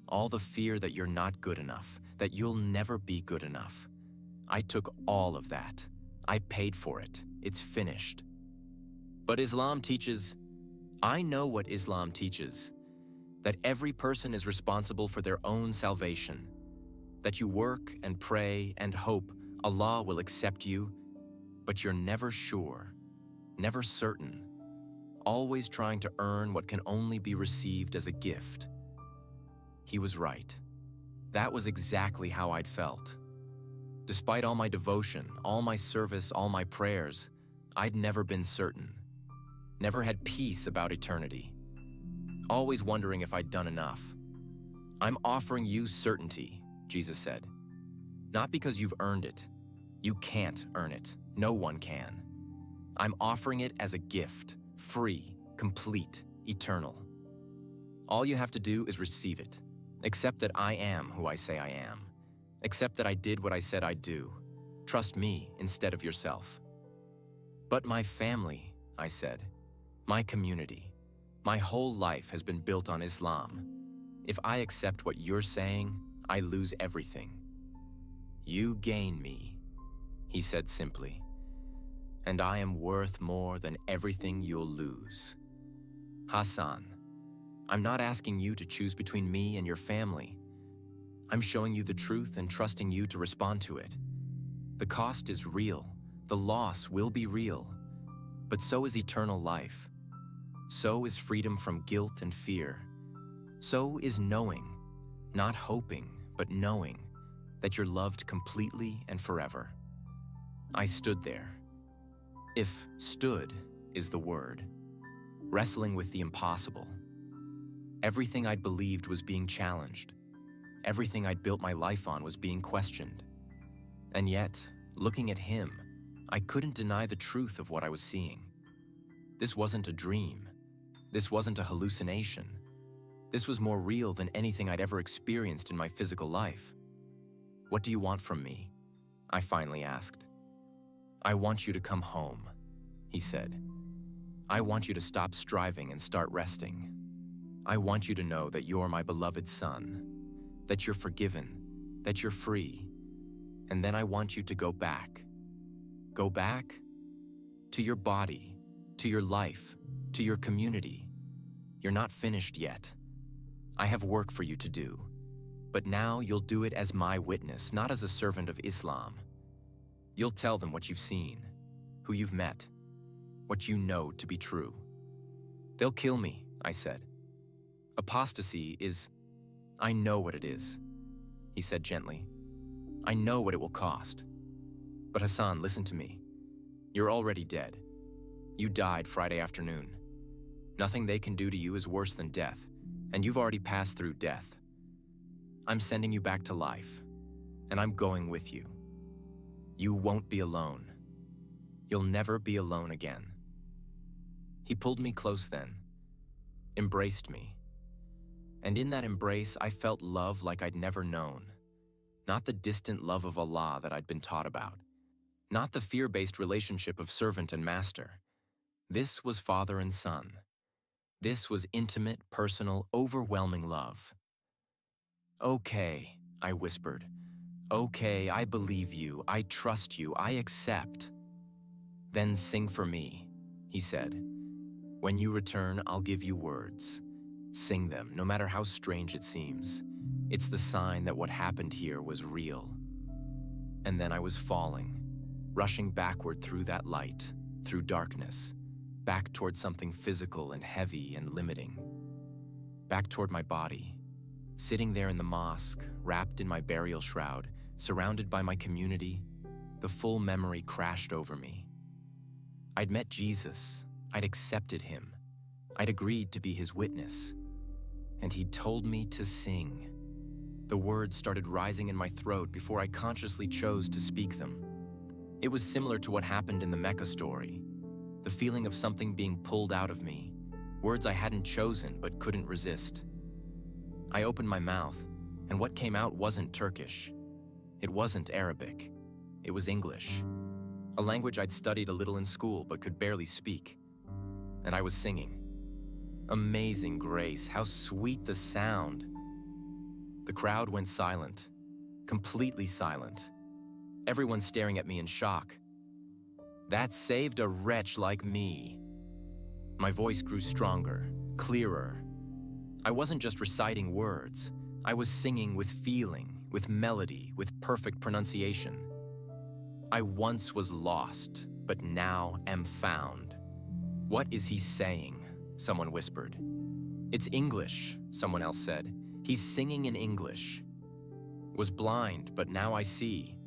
all the fear that you're not good enough, that you'll never be good enough. I took all of that. I paid for it. It's finished. But Islam teaches, I know what Islam teaches, that every person is responsible for their own salvation, that you work and pray and hope Allah will accept you, but you're never sure, never certain, always trying to earn what can only be received as a gift. He was right. That was exactly how I'd felt. Despite all my devotion, all my service, all my prayers, I'd never been certain. Never had peace about eternity. Always wondering if I'd done enough. I'm offering you certainty, Jesus said. Not because you've earned it. You can't earn it. No one can. I'm offering it as a gift. Free, complete, eternal. All you have to do is receive it. Accept that I am who I say I am. Accept that I did what I said I'd do. Trust me instead of yourself. But my family, I said, my community, my whole life has been built on Islam. If I accept what you're saying, I lose everything. You gain me, he said simply. And I am worth more than everything you'll lose. Hassan, I'm not asking you to choose between me and your family. I'm showing you the truth and trusting you to respond to it. The cost is real. The loss will be real. But so is eternal life. So is freedom from guilt and fear. So is knowing, not hoping, but knowing that you're loved completely and forever. I stood there. If stood is the word, wrestling with the impossible. Everything I'd believed was being challenged. Everything I'd built my life on was being questioned. And yet, looking at him, I couldn't deny the truth of what I was seeing. This wasn't a dream. This wasn't a hallucination. This was more real than anything I'd ever experienced in my physical life. What do you want from me? I finally asked. I want you to come home, he said. I want you to stop striving and start resting. I want you to know that you're my beloved son, that you're forgiven, that you're free. And then I want you to go back. Go back to your body, to your life, to your community. You're not finished yet. I have work for you to do. But now you'll do it as my witness, not as a servant of Islam, You'll tell them what you've seen, who you've met, what you know to be true. They'll kill me, I said. Apostasy is, I know what it is, he said gently. I know what it will cost. But Hassan, listen to me. You're already dead. You died Friday afternoon. Nothing they can do to you is worse than death, and you've already passed through death. I'm sending you back to life, and I'm going with you. You won't be alone. You'll never be alone again. He pulled me close then, embraced me. And in that embrace, I felt love like I'd never known. Not the distant love of Allah that I'd been taught about. Not the fear-based relationship of servant and master. This was father and son. This was intimate, personal, overwhelming love. Okay, I whispered. Okay, I believe you, I trust you, I accept. Then sing for me, he said. When you return, I'll give you words. Sing them, no matter how strange it seems. It's the sign that what happened here was real. And then I was falling, rushing backward through that light, through darkness, back toward something physical and heavy and limiting. Back toward my body, sitting there in the mosque, wrapped in my burial shroud, surrounded by my community, the full memory crashed over me. I'd met Jesus, I'd accepted him, I'd agreed to be his witness, and he'd told me to sing. The words started rising in my throat before I consciously chose to speak them. It was similar to what happened in the Mecca story, the feeling of something being pulled out of me, words I hadn't chosen but couldn't resist. I opened my mouth, and what came out wasn't Turkish. It wasn't Arabic. It was English, a language I'd studied a little in school but could barely speak. And I was singing. Amazing grace, how sweet the sound. The crowd went silent, completely silent. Everyone staring at me in shock. That saved a wretch like me. My voice grew stronger, clearer. I wasn't just reciting words. I was singing with feeling, with melody, with perfect pronunciation. I once was lost, but now am found. What is he saying? Someone whispered. It's English, someone else said. He's singing in English. Was blind, but now I see.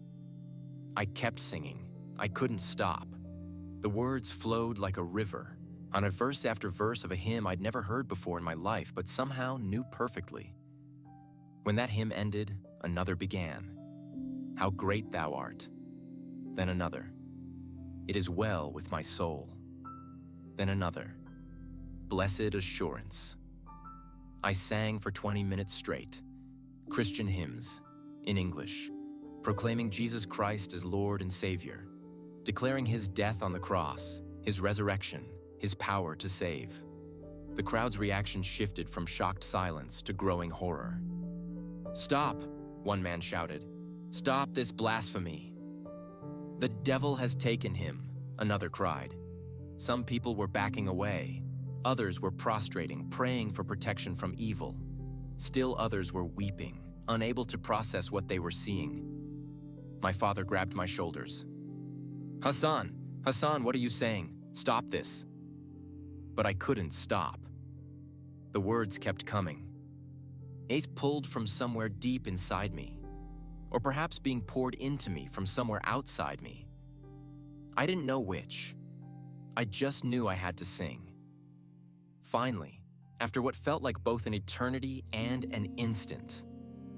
I kept singing. I couldn't stop. The words flowed like a river, on a verse after verse of a hymn I'd never heard before in my life, but somehow knew perfectly. When that hymn ended, another began. How great thou art. Then another. It is well with my soul. Then another. Blessed assurance. I sang for 20 minutes straight, Christian hymns, in English, proclaiming Jesus Christ as Lord and Savior, declaring his death on the cross, his resurrection, his power to save. The crowd's reaction shifted from shocked silence to growing horror. Stop, one man shouted. Stop this blasphemy. The devil has taken him, another cried. Some people were backing away. Others were prostrating, praying for protection from evil. Still others were weeping, unable to process what they were seeing. My father grabbed my shoulders. Hassan, what are you saying? Stop this. But I couldn't stop. The words kept coming. Ace pulled from somewhere deep inside me, or perhaps being poured into me from somewhere outside me. I didn't know which. I just knew I had to sing. Finally, after what felt like both an eternity and an instant,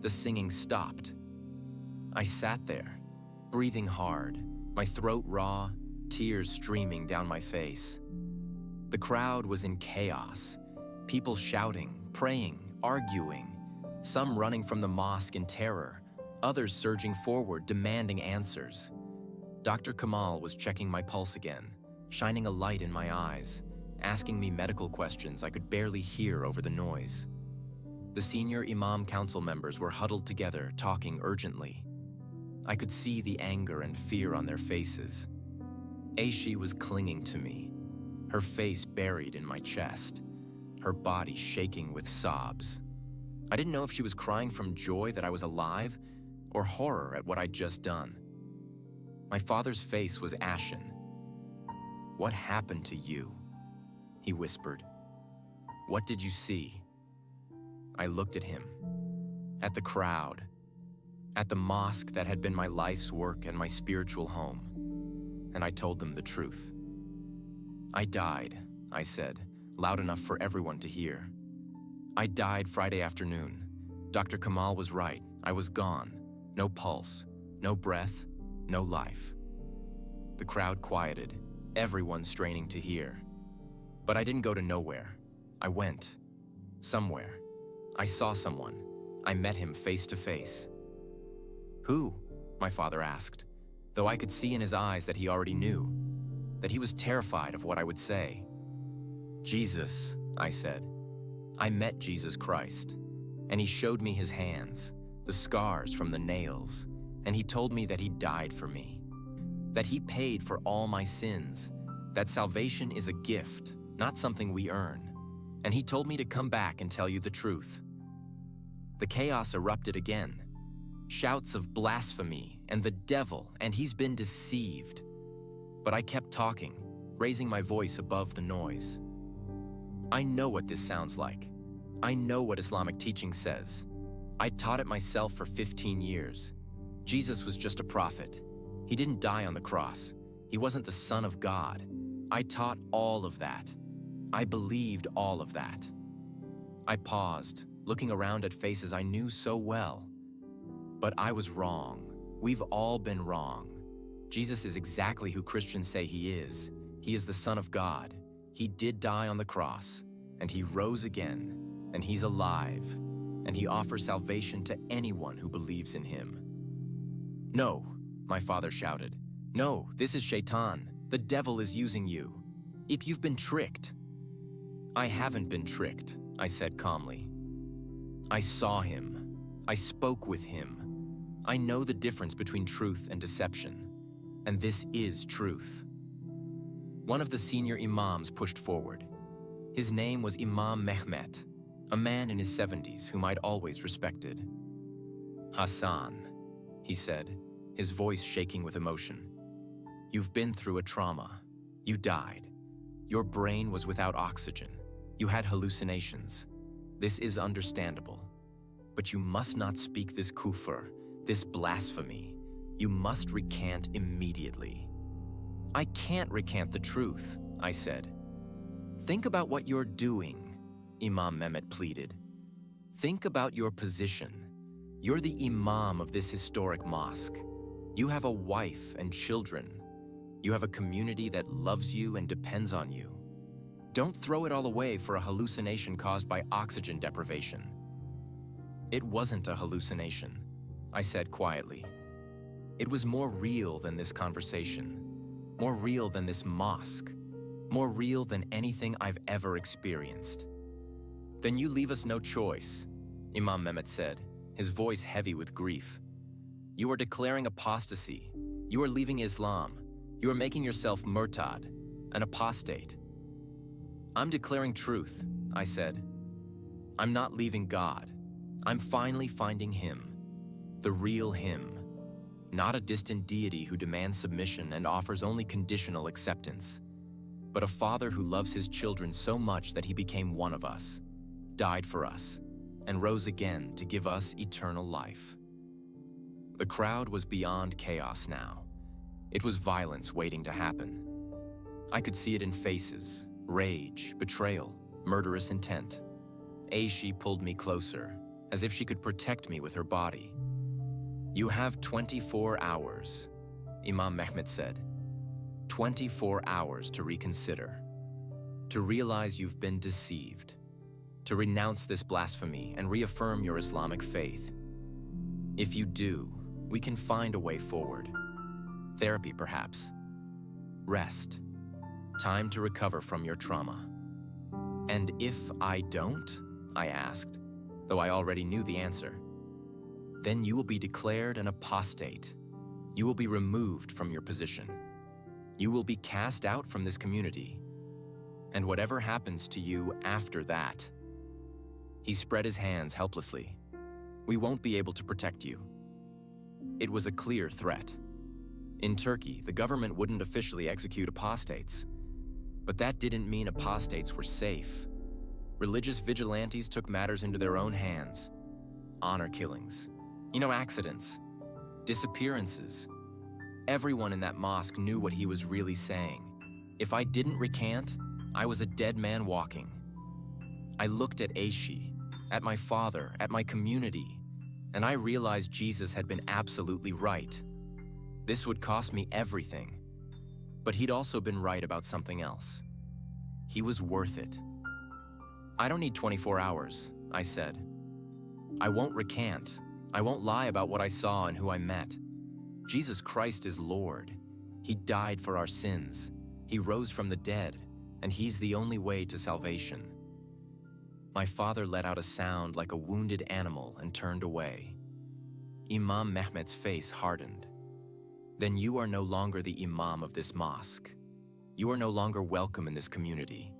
the singing stopped. I sat there, breathing hard, my throat raw, tears streaming down my face. The crowd was in chaos, people shouting, praying, arguing, some running from the mosque in terror, others surging forward, demanding answers. Dr. Kamal was checking my pulse again, shining a light in my eyes, asking me medical questions I could barely hear over the noise. The senior Imam council members were huddled together, talking urgently. I could see the anger and fear on their faces. Aishi was clinging to me, her face buried in my chest, her body shaking with sobs. I didn't know if she was crying from joy that I was alive or horror at what I'd just done. My father's face was ashen. "What happened to you?" he whispered. "What did you see?" I looked at him, at the crowd, at the mosque that had been my life's work and my spiritual home, and I told them the truth. "I died," I said, loud enough for everyone to hear. "I died Friday afternoon. Dr. Kamal was right. I was gone. No pulse, no breath, no life." The crowd quieted, everyone straining to hear. But I didn't go to nowhere. I went. Somewhere. I saw someone. I met him face to face. "Who?" my father asked, though I could see in his eyes that he already knew, that he was terrified of what I would say. "Jesus," I said. "I met Jesus Christ, and he showed me his hands, the scars from the nails, and he told me that he died for me, that he paid for all my sins, that salvation is a gift, not something we earn, and he told me to come back and tell you the truth." The chaos erupted again. Shouts of blasphemy and the devil, and he's been deceived. But I kept talking, raising my voice above the noise. "I know what this sounds like. I know what Islamic teaching says. I taught it myself for 15 years. Jesus was just a prophet. He didn't die on the cross. He wasn't the Son of God. I taught all of that. I believed all of that." I paused, looking around at faces I knew so well. But I was wrong. We've all been wrong. Jesus is exactly who Christians say he is. He is the Son of God. He did die on the cross, and he rose again, and he's alive, and he offers salvation to anyone who believes in him. "No," my father shouted. "No, this is Shaitan. The devil is using you. If you've been tricked." "I haven't been tricked," I said calmly. "I saw him. I spoke with him. I know the difference between truth and deception, and this is truth." One of the senior imams pushed forward. His name was Imam Mehmet, a man in his 70s whom I'd always respected. "Hassan," he said, his voice shaking with emotion. "You've been through a trauma. You died. Your brain was without oxygen. You had hallucinations. This is understandable. But you must not speak this kufr, this blasphemy. You must recant immediately." "I can't recant the truth," I said. "Think about what you're doing," Imam Mehmet pleaded. "Think about your position. You're the imam of this historic mosque. You have a wife and children. You have a community that loves you and depends on you. Don't throw it all away for a hallucination caused by oxygen deprivation." "It wasn't a hallucination," I said quietly. "It was more real than this conversation, more real than this mosque, more real than anything I've ever experienced." "Then you leave us no choice," Imam Mehmet said, his voice heavy with grief. "You are declaring apostasy. You are leaving Islam. You are making yourself murtad, an apostate." "I'm declaring truth," I said. "I'm not leaving God. I'm finally finding him, the real him, not a distant deity who demands submission and offers only conditional acceptance, but a father who loves his children so much that he became one of us, died for us, and rose again to give us eternal life." The crowd was beyond chaos now. It was violence waiting to happen. I could see it in faces, rage, betrayal, murderous intent. Aishi pulled me closer, as if she could protect me with her body. "You have 24 hours, Imam Mehmet said. 24 hours to reconsider, to realize you've been deceived, to renounce this blasphemy and reaffirm your Islamic faith. If you do, we can find a way forward. Therapy, perhaps. Rest. Time to recover from your trauma. And if I don't?" I asked, though I already knew the answer. "Then you will be declared an apostate. You will be removed from your position. You will be cast out from this community. And whatever happens to you after that..." He spread his hands helplessly. "We won't be able to protect you." It was a clear threat. In Turkey, the government wouldn't officially execute apostates. But that didn't mean apostates were safe. Religious vigilantes took matters into their own hands. Honor killings. Accidents. Disappearances. Everyone in that mosque knew what he was really saying. If I didn't recant, I was a dead man walking. I looked at Aishi, at my father, at my community, and I realized Jesus had been absolutely right. This would cost me everything. But he'd also been right about something else. He was worth it. I don't need 24 hours, I said. I won't recant. I won't lie about what I saw and who I met. Jesus Christ is Lord. He died for our sins. He rose from the dead, and he's the only way to salvation. My father let out a sound like a wounded animal and turned away. Imam Mehmet's face hardened. Then you are no longer the imam of this mosque. You are no longer welcome in this community.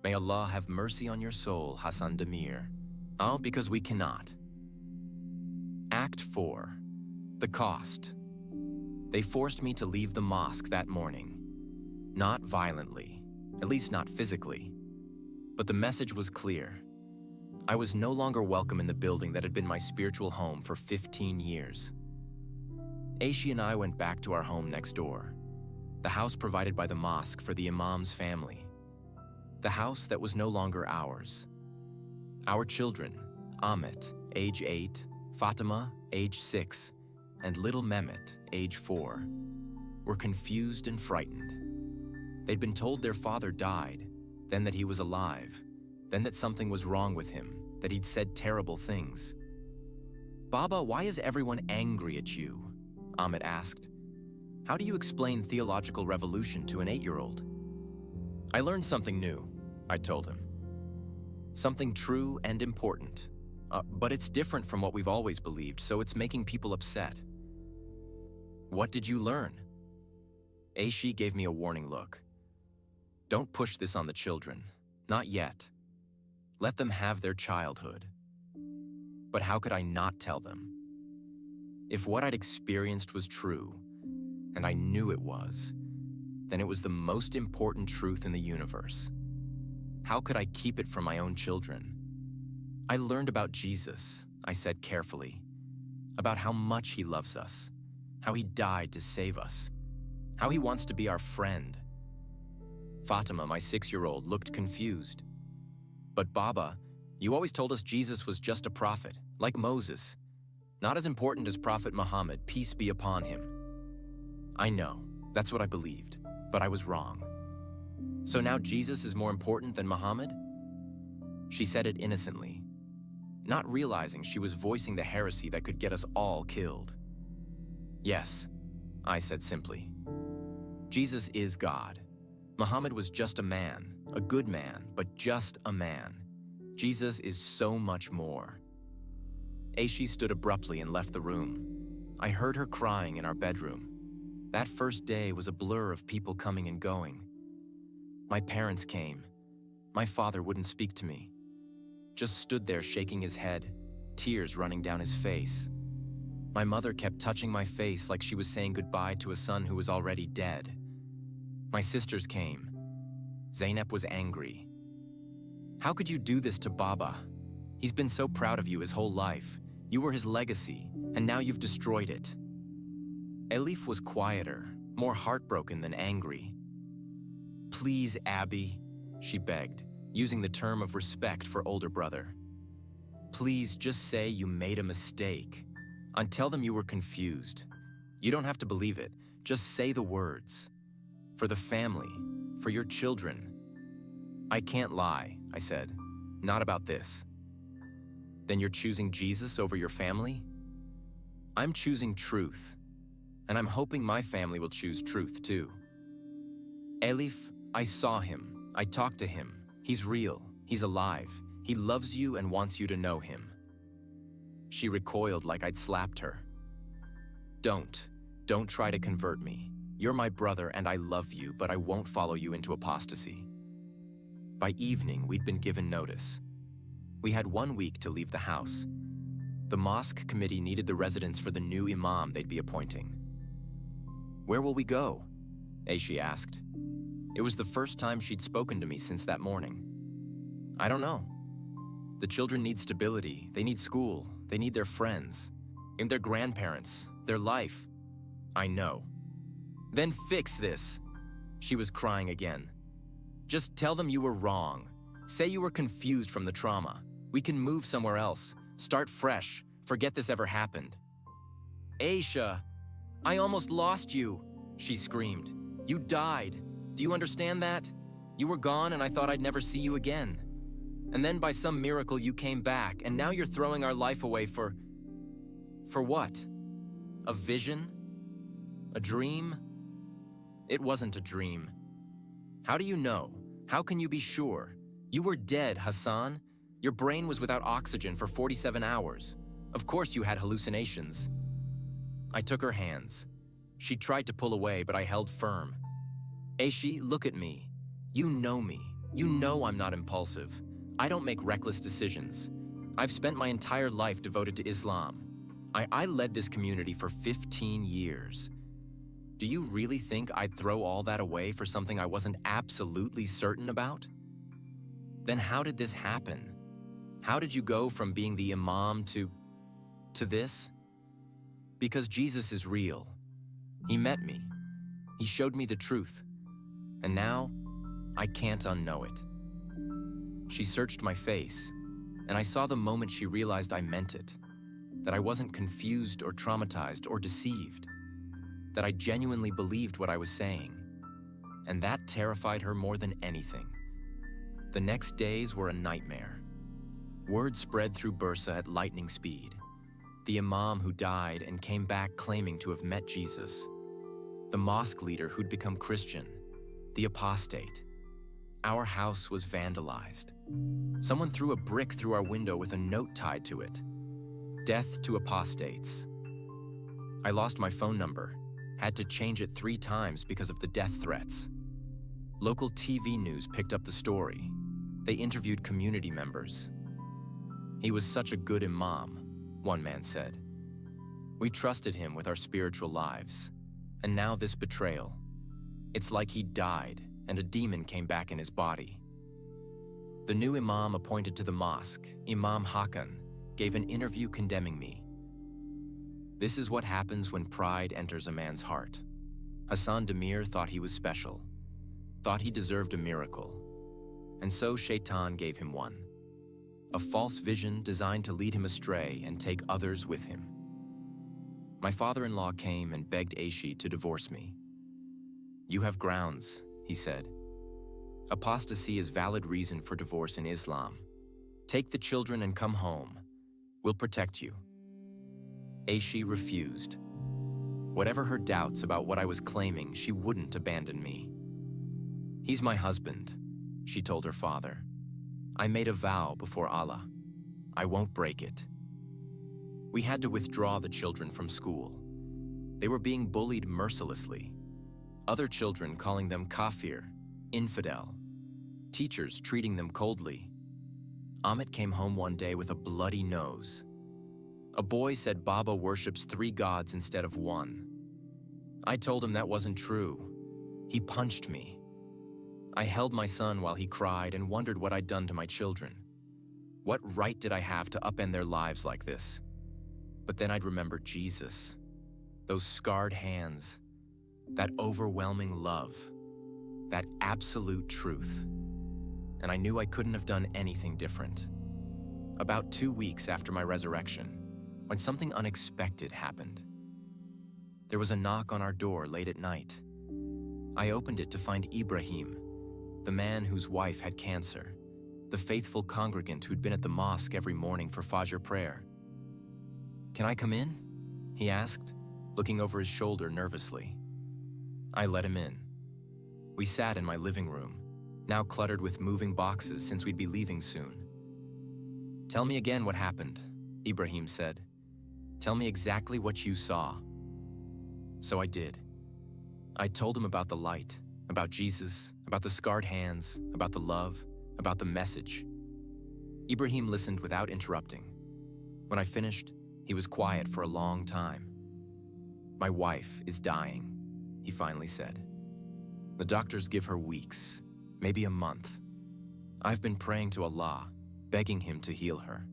May Allah have mercy on your soul, Hassan Demir. All because we cannot. Act 4. The cost. They forced me to leave the mosque that morning. Not violently, at least not physically. But the message was clear. I was no longer welcome in the building that had been my spiritual home for 15 years. Aishi and I went back to our home next door, the house provided by the mosque for the imam's family. The house that was no longer ours. Our children, Amit, age 8, Fatima, age 6, and little Mehmet, age 4, were confused and frightened. They'd been told their father died, then that he was alive, then that something was wrong with him, that he'd said terrible things. Baba, why is everyone angry at you? Amit asked. How do you explain theological revolution to an 8-year-old? I learned something new, I told him. Something true and important. But it's different from what we've always believed, so it's making people upset. What did you learn? Aishi gave me a warning look. Don't push this on the children. Not yet. Let them have their childhood. But how could I not tell them? If what I'd experienced was true, and I knew it was, then it was the most important truth in the universe. How could I keep it from my own children? I learned about Jesus, I said carefully, about how much he loves us, how he died to save us, how he wants to be our friend. Fatima, my 6-year-old, looked confused. But Baba, you always told us Jesus was just a prophet, like Moses, not as important as Prophet Muhammad, peace be upon him. I know, that's what I believed, but I was wrong. So now Jesus is more important than Muhammad? She said it innocently, not realizing she was voicing the heresy that could get us all killed. Yes, I said simply. Jesus is God. Muhammad was just a man, a good man, but just a man. Jesus is so much more. Aishi stood abruptly and left the room. I heard her crying in our bedroom. That first day was a blur of people coming and going. My parents came. My father wouldn't speak to me. Just stood there shaking his head, tears running down his face. My mother kept touching my face like she was saying goodbye to a son who was already dead. My sisters came. Zainab was angry. How could you do this to Baba? He's been so proud of you his whole life. You were his legacy, and now you've destroyed it. Elif was quieter, more heartbroken than angry. Please, Abby, she begged, using the term of respect for older brother. Please just say you made a mistake. And tell them you were confused. You don't have to believe it. Just say the words. For the family, for your children. I can't lie, I said. Not about this. Then you're choosing Jesus over your family? I'm choosing truth. And I'm hoping my family will choose truth too. Elif, I saw him. I talked to him. He's real. He's alive. He loves you and wants you to know him. She recoiled like I'd slapped her. Don't try to convert me. You're my brother and I love you, but I won't follow you into apostasy. By evening, we'd been given notice. We had 1 week to leave the house. The mosque committee needed the residence for the new imam they'd be appointing. Where will we go? Aishi asked. It was the first time she'd spoken to me since that morning. I don't know. The children need stability, they need school, they need their friends, and their grandparents, their life. I know. Then fix this. She was crying again. Just tell them you were wrong. Say you were confused from the trauma. We can move somewhere else, start fresh, forget this ever happened. Aisha, I almost lost you, she screamed. You died. Do you understand that? You were gone and I thought I'd never see you again. And then by some miracle you came back, and now you're throwing our life away for what? A vision? A dream? It wasn't a dream. How do you know? How can you be sure? You were dead, Hassan. Your brain was without oxygen for 47 hours. Of course you had hallucinations. I took her hands. She tried to pull away, but I held firm. Aishi, look at me. You know me. You know I'm not impulsive. I don't make reckless decisions. I've spent my entire life devoted to Islam. I led this community for 15 years. Do you really think I'd throw all that away for something I wasn't absolutely certain about? Then how did this happen? How did you go from being the Imam to this? Because Jesus is real. He met me. He showed me the truth. And now, I can't unknow it. She searched my face, and I saw the moment she realized I meant it. That I wasn't confused or traumatized or deceived. That I genuinely believed what I was saying. And that terrified her more than anything. The next days were a nightmare. Word spread through Bursa at lightning speed. The Imam who died and came back claiming to have met Jesus. The mosque leader who'd become Christian. The apostate. Our house was vandalized. Someone threw a brick through our window with a note tied to it. Death to apostates. I lost my phone number, had to change it 3 times because of the death threats. Local TV news picked up the story. They interviewed community members. He was such a good imam, one man said. We trusted him with our spiritual lives. And now this betrayal. It's like he died and a demon came back in his body. The new imam appointed to the mosque, Imam Hakan, gave an interview condemning me. This is what happens when pride enters a man's heart. Hassan Demir thought he was special, thought he deserved a miracle. And so Shaitan gave him one. A false vision designed to lead him astray and take others with him. My father-in-law came and begged Aishi to divorce me. You have grounds, he said. Apostasy is valid reason for divorce in Islam. Take the children and come home. We'll protect you. Aishi refused. Whatever her doubts about what I was claiming, she wouldn't abandon me. He's my husband, she told her father. I made a vow before Allah. I won't break it. We had to withdraw the children from school. They were being bullied mercilessly. Other children calling them kafir, infidel. Teachers treating them coldly. Amit came home one day with a bloody nose. A boy said Baba worships 3 gods instead of 1. I told him that wasn't true. He punched me. I held my son while he cried and wondered what I'd done to my children. What right did I have to upend their lives like this? But then I'd remember Jesus, those scarred hands, that overwhelming love, that absolute truth. And I knew I couldn't have done anything different. About 2 weeks after my resurrection, when something unexpected happened. There was a knock on our door late at night. I opened it to find Ibrahim, the man whose wife had cancer, the faithful congregant who'd been at the mosque every morning for Fajr prayer. Can I come in? He asked, looking over his shoulder nervously. I let him in. We sat in my living room, now cluttered with moving boxes since we'd be leaving soon. Tell me again what happened, Ibrahim said. Tell me exactly what you saw. So I did. I told him about the light, about Jesus, about the scarred hands, about the love, about the message. Ibrahim listened without interrupting. When I finished, he was quiet for a long time. My wife is dying. he finally said. The doctors give her weeks, maybe a month. I've been praying to Allah, begging him to heal her.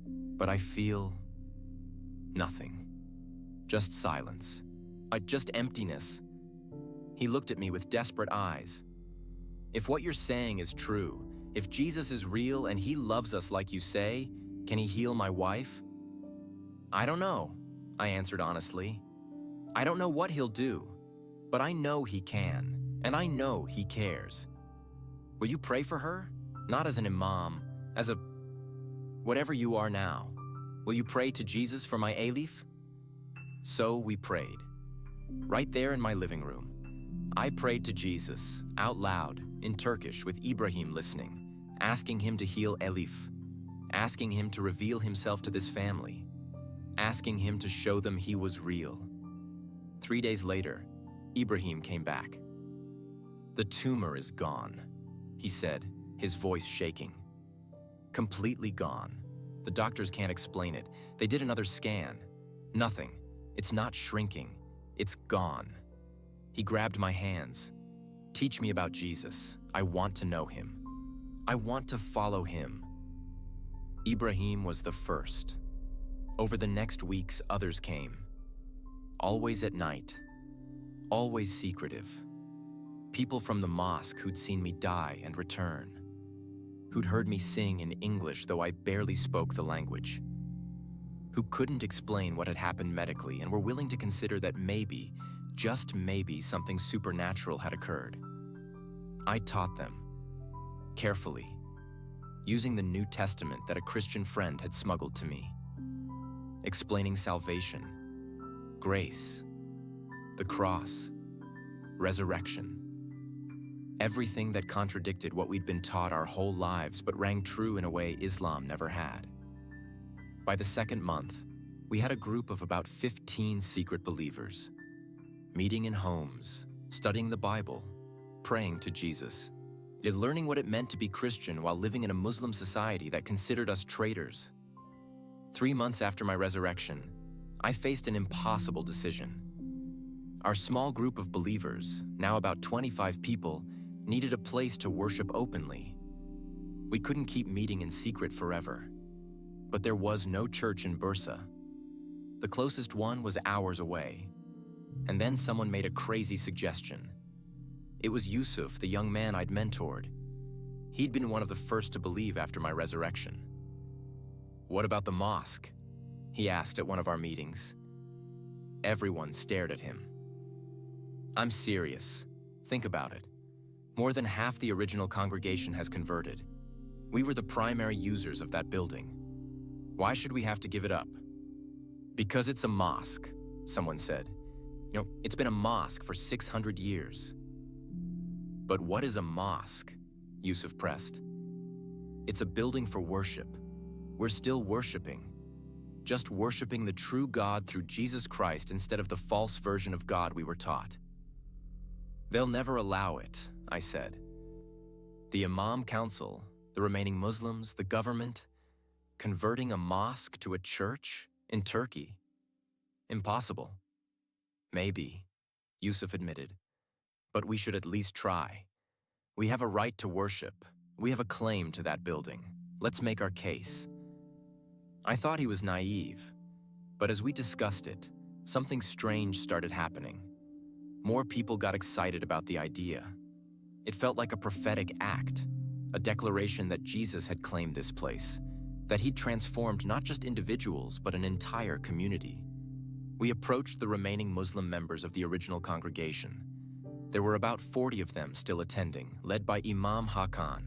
But I feel nothing. Just silence. Just emptiness. He looked at me with desperate eyes. If what you're saying is true, if Jesus is real and he loves us like you say, can he heal my wife? I don't know, I answered honestly. I don't know what he'll do, but I know he can, and I know he cares. Will you pray for her? Not as an imam, as a whatever you are now. Will you pray to Jesus for my Alif? So we prayed. Right there in my living room. I prayed to Jesus, out loud, in Turkish, with Ibrahim listening, asking him to heal Elif, asking him to reveal himself to this family, asking him to show them he was real. 3 days later, Ibrahim came back. The tumor is gone, he said, his voice shaking. Completely gone. The doctors can't explain it. They did another scan. Nothing. It's not shrinking. It's gone. He grabbed my hands. Teach me about Jesus. I want to know him. I want to follow him. Ibrahim was the first. Over the next weeks, others came. Always at night. Always secretive. People from the mosque who'd seen me die and return. Who'd heard me sing in English though I barely spoke the language. Who couldn't explain what had happened medically and were willing to consider that maybe, just maybe, something supernatural had occurred. I taught them, carefully, using the New Testament that a Christian friend had smuggled to me, explaining salvation, grace, the cross, resurrection, everything that contradicted what we'd been taught our whole lives but rang true in a way Islam never had. By the second month, we had a group of about 15 secret believers, meeting in homes, studying the Bible, praying to Jesus, yet learning what it meant to be Christian while living in a Muslim society that considered us traitors. 3 months after my resurrection, I faced an impossible decision. Our small group of believers, now about 25 people, needed a place to worship openly. We couldn't keep meeting in secret forever. But there was no church in Bursa. The closest one was hours away. And then someone made a crazy suggestion. It was Yusuf, the young man I'd mentored. He'd been one of the first to believe after my resurrection. What about the mosque? He asked at one of our meetings. Everyone stared at him. I'm serious. Think about it. More than half the original congregation has converted. We were the primary users of that building. Why should we have to give it up? Because it's a mosque, someone said. It's been a mosque for 600 years. But what is a mosque? Yusuf pressed. It's a building for worship. We're still worshiping. Just worshiping the true God through Jesus Christ instead of the false version of God we were taught. They'll never allow it, I said. The Imam Council, the remaining Muslims, the government, converting a mosque to a church in Turkey? Impossible. Maybe, Yusuf admitted, but we should at least try. We have a right to worship. We have a claim to that building. Let's make our case. I thought he was naive, but as we discussed it, something strange started happening. More people got excited about the idea. It felt like a prophetic act, a declaration that Jesus had claimed this place, that he'd transformed not just individuals, but an entire community. We approached the remaining Muslim members of the original congregation. There were about 40 of them still attending, led by Imam Hakan.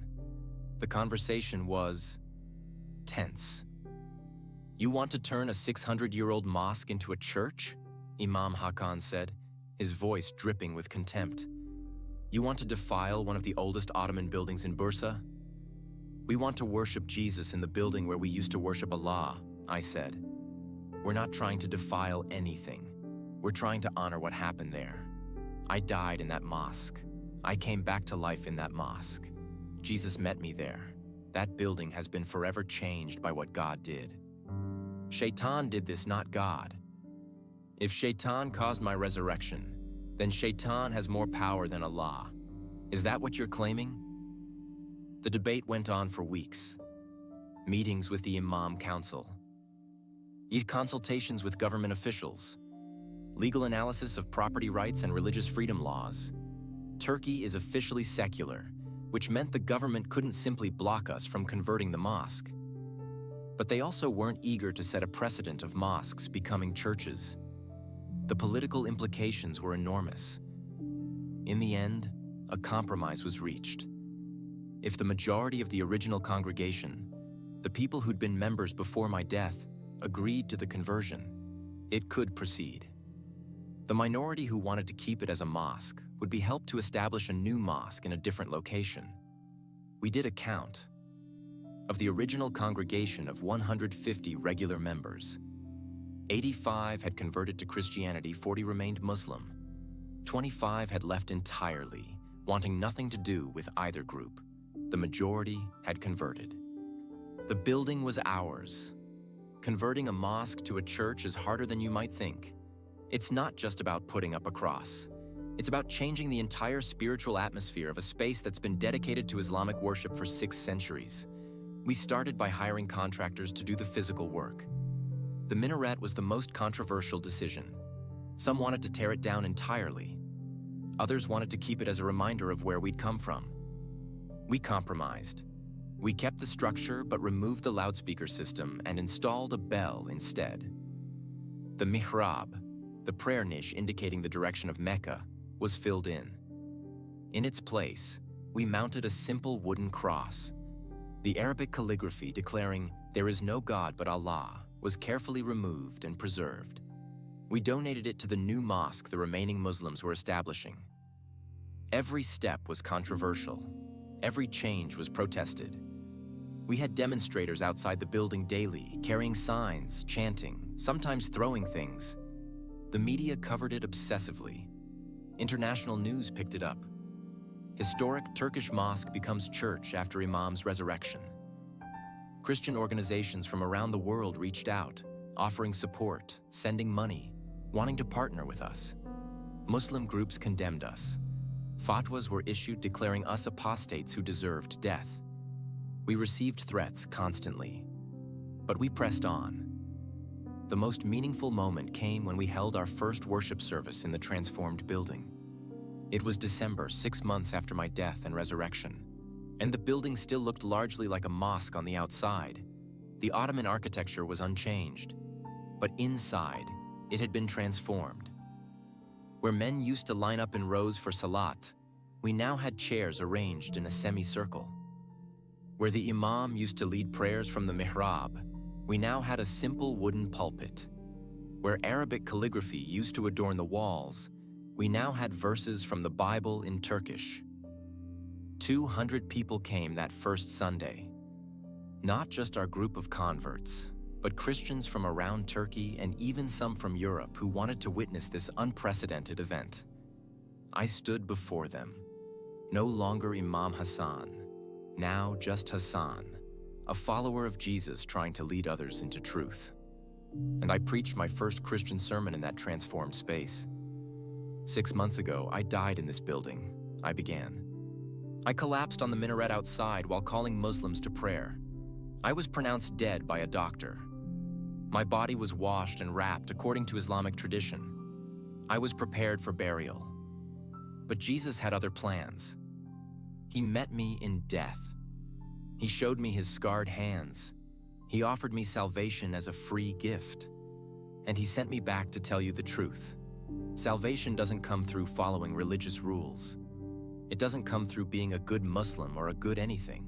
The conversation was tense. You want to turn a 600-year-old mosque into a church? Imam Hakan said, his voice dripping with contempt. You want to defile one of the oldest Ottoman buildings in Bursa? We want to worship Jesus in the building where we used to worship Allah, I said. We're not trying to defile anything. We're trying to honor what happened there. I died in that mosque. I came back to life in that mosque. Jesus met me there. That building has been forever changed by what God did. Shaitan did this, not God. If Shaitan caused my resurrection, then Shaitan has more power than Allah. Is that what you're claiming? The debate went on for weeks. Meetings with the Imam Council, consultations with government officials, legal analysis of property rights and religious freedom laws. Turkey is officially secular, which meant the government couldn't simply block us from converting the mosque. But they also weren't eager to set a precedent of mosques becoming churches. The political implications were enormous. In the end, a compromise was reached. If the majority of the original congregation, the people who'd been members before my death, agreed to the conversion, it could proceed. The minority who wanted to keep it as a mosque would be helped to establish a new mosque in a different location. We did a count. Of the original congregation of 150 regular members, 85 had converted to Christianity, 40 remained Muslim. 25 had left entirely, wanting nothing to do with either group. The majority had converted. The building was ours. Converting a mosque to a church is harder than you might think. It's not just about putting up a cross. It's about changing the entire spiritual atmosphere of a space that's been dedicated to Islamic worship for 6 centuries. We started by hiring contractors to do the physical work. The minaret was the most controversial decision. Some wanted to tear it down entirely. Others wanted to keep it as a reminder of where we'd come from. We compromised. We kept the structure but removed the loudspeaker system and installed a bell instead. The mihrab, the prayer niche indicating the direction of Mecca, was filled in. In its place, we mounted a simple wooden cross. The Arabic calligraphy declaring, "There is no God but Allah," was carefully removed and preserved. We donated it to the new mosque the remaining Muslims were establishing. Every step was controversial. Every change was protested. We had demonstrators outside the building daily, carrying signs, chanting, sometimes throwing things. The media covered it obsessively. International news picked it up. Historic Turkish mosque becomes church after Imam's resurrection. Christian organizations from around the world reached out, offering support, sending money, wanting to partner with us. Muslim groups condemned us. Fatwas were issued declaring us apostates who deserved death. We received threats constantly, but we pressed on. The most meaningful moment came when we held our first worship service in the transformed building. It was December, 6 months after my death and resurrection, and the building still looked largely like a mosque on the outside. The Ottoman architecture was unchanged, but inside, it had been transformed. Where men used to line up in rows for salat, we now had chairs arranged in a semicircle. Where the imam used to lead prayers from the mihrab, we now had a simple wooden pulpit. Where Arabic calligraphy used to adorn the walls, we now had verses from the Bible in Turkish. 200 people came that first Sunday. Not just our group of converts, but Christians from around Turkey and even some from Europe who wanted to witness this unprecedented event. I stood before them, no longer Imam Hassan, now just Hassan, a follower of Jesus trying to lead others into truth. And I preached my first Christian sermon in that transformed space. 6 months ago, I died in this building, I began. I collapsed on the minaret outside while calling Muslims to prayer. I was pronounced dead by a doctor. My body was washed and wrapped according to Islamic tradition. I was prepared for burial. But Jesus had other plans. He met me in death. He showed me his scarred hands. He offered me salvation as a free gift. And he sent me back to tell you the truth. Salvation doesn't come through following religious rules. It doesn't come through being a good Muslim or a good anything.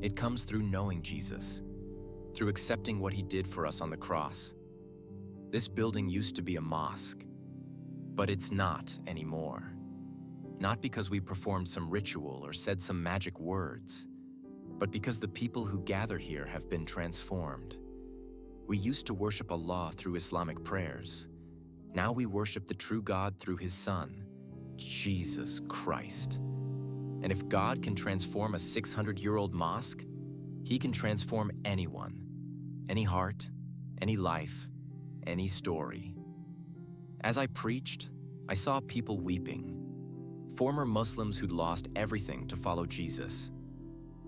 It comes through knowing Jesus, through accepting what he did for us on the cross. This building used to be a mosque, but it's not anymore. Not because we performed some ritual or said some magic words, but because the people who gather here have been transformed. We used to worship Allah through Islamic prayers. Now we worship the true God through his Son, Jesus Christ. And if God can transform a 600-year-old mosque, he can transform anyone, any heart, any life, any story. As I preached, I saw people weeping. Former Muslims who'd lost everything to follow Jesus.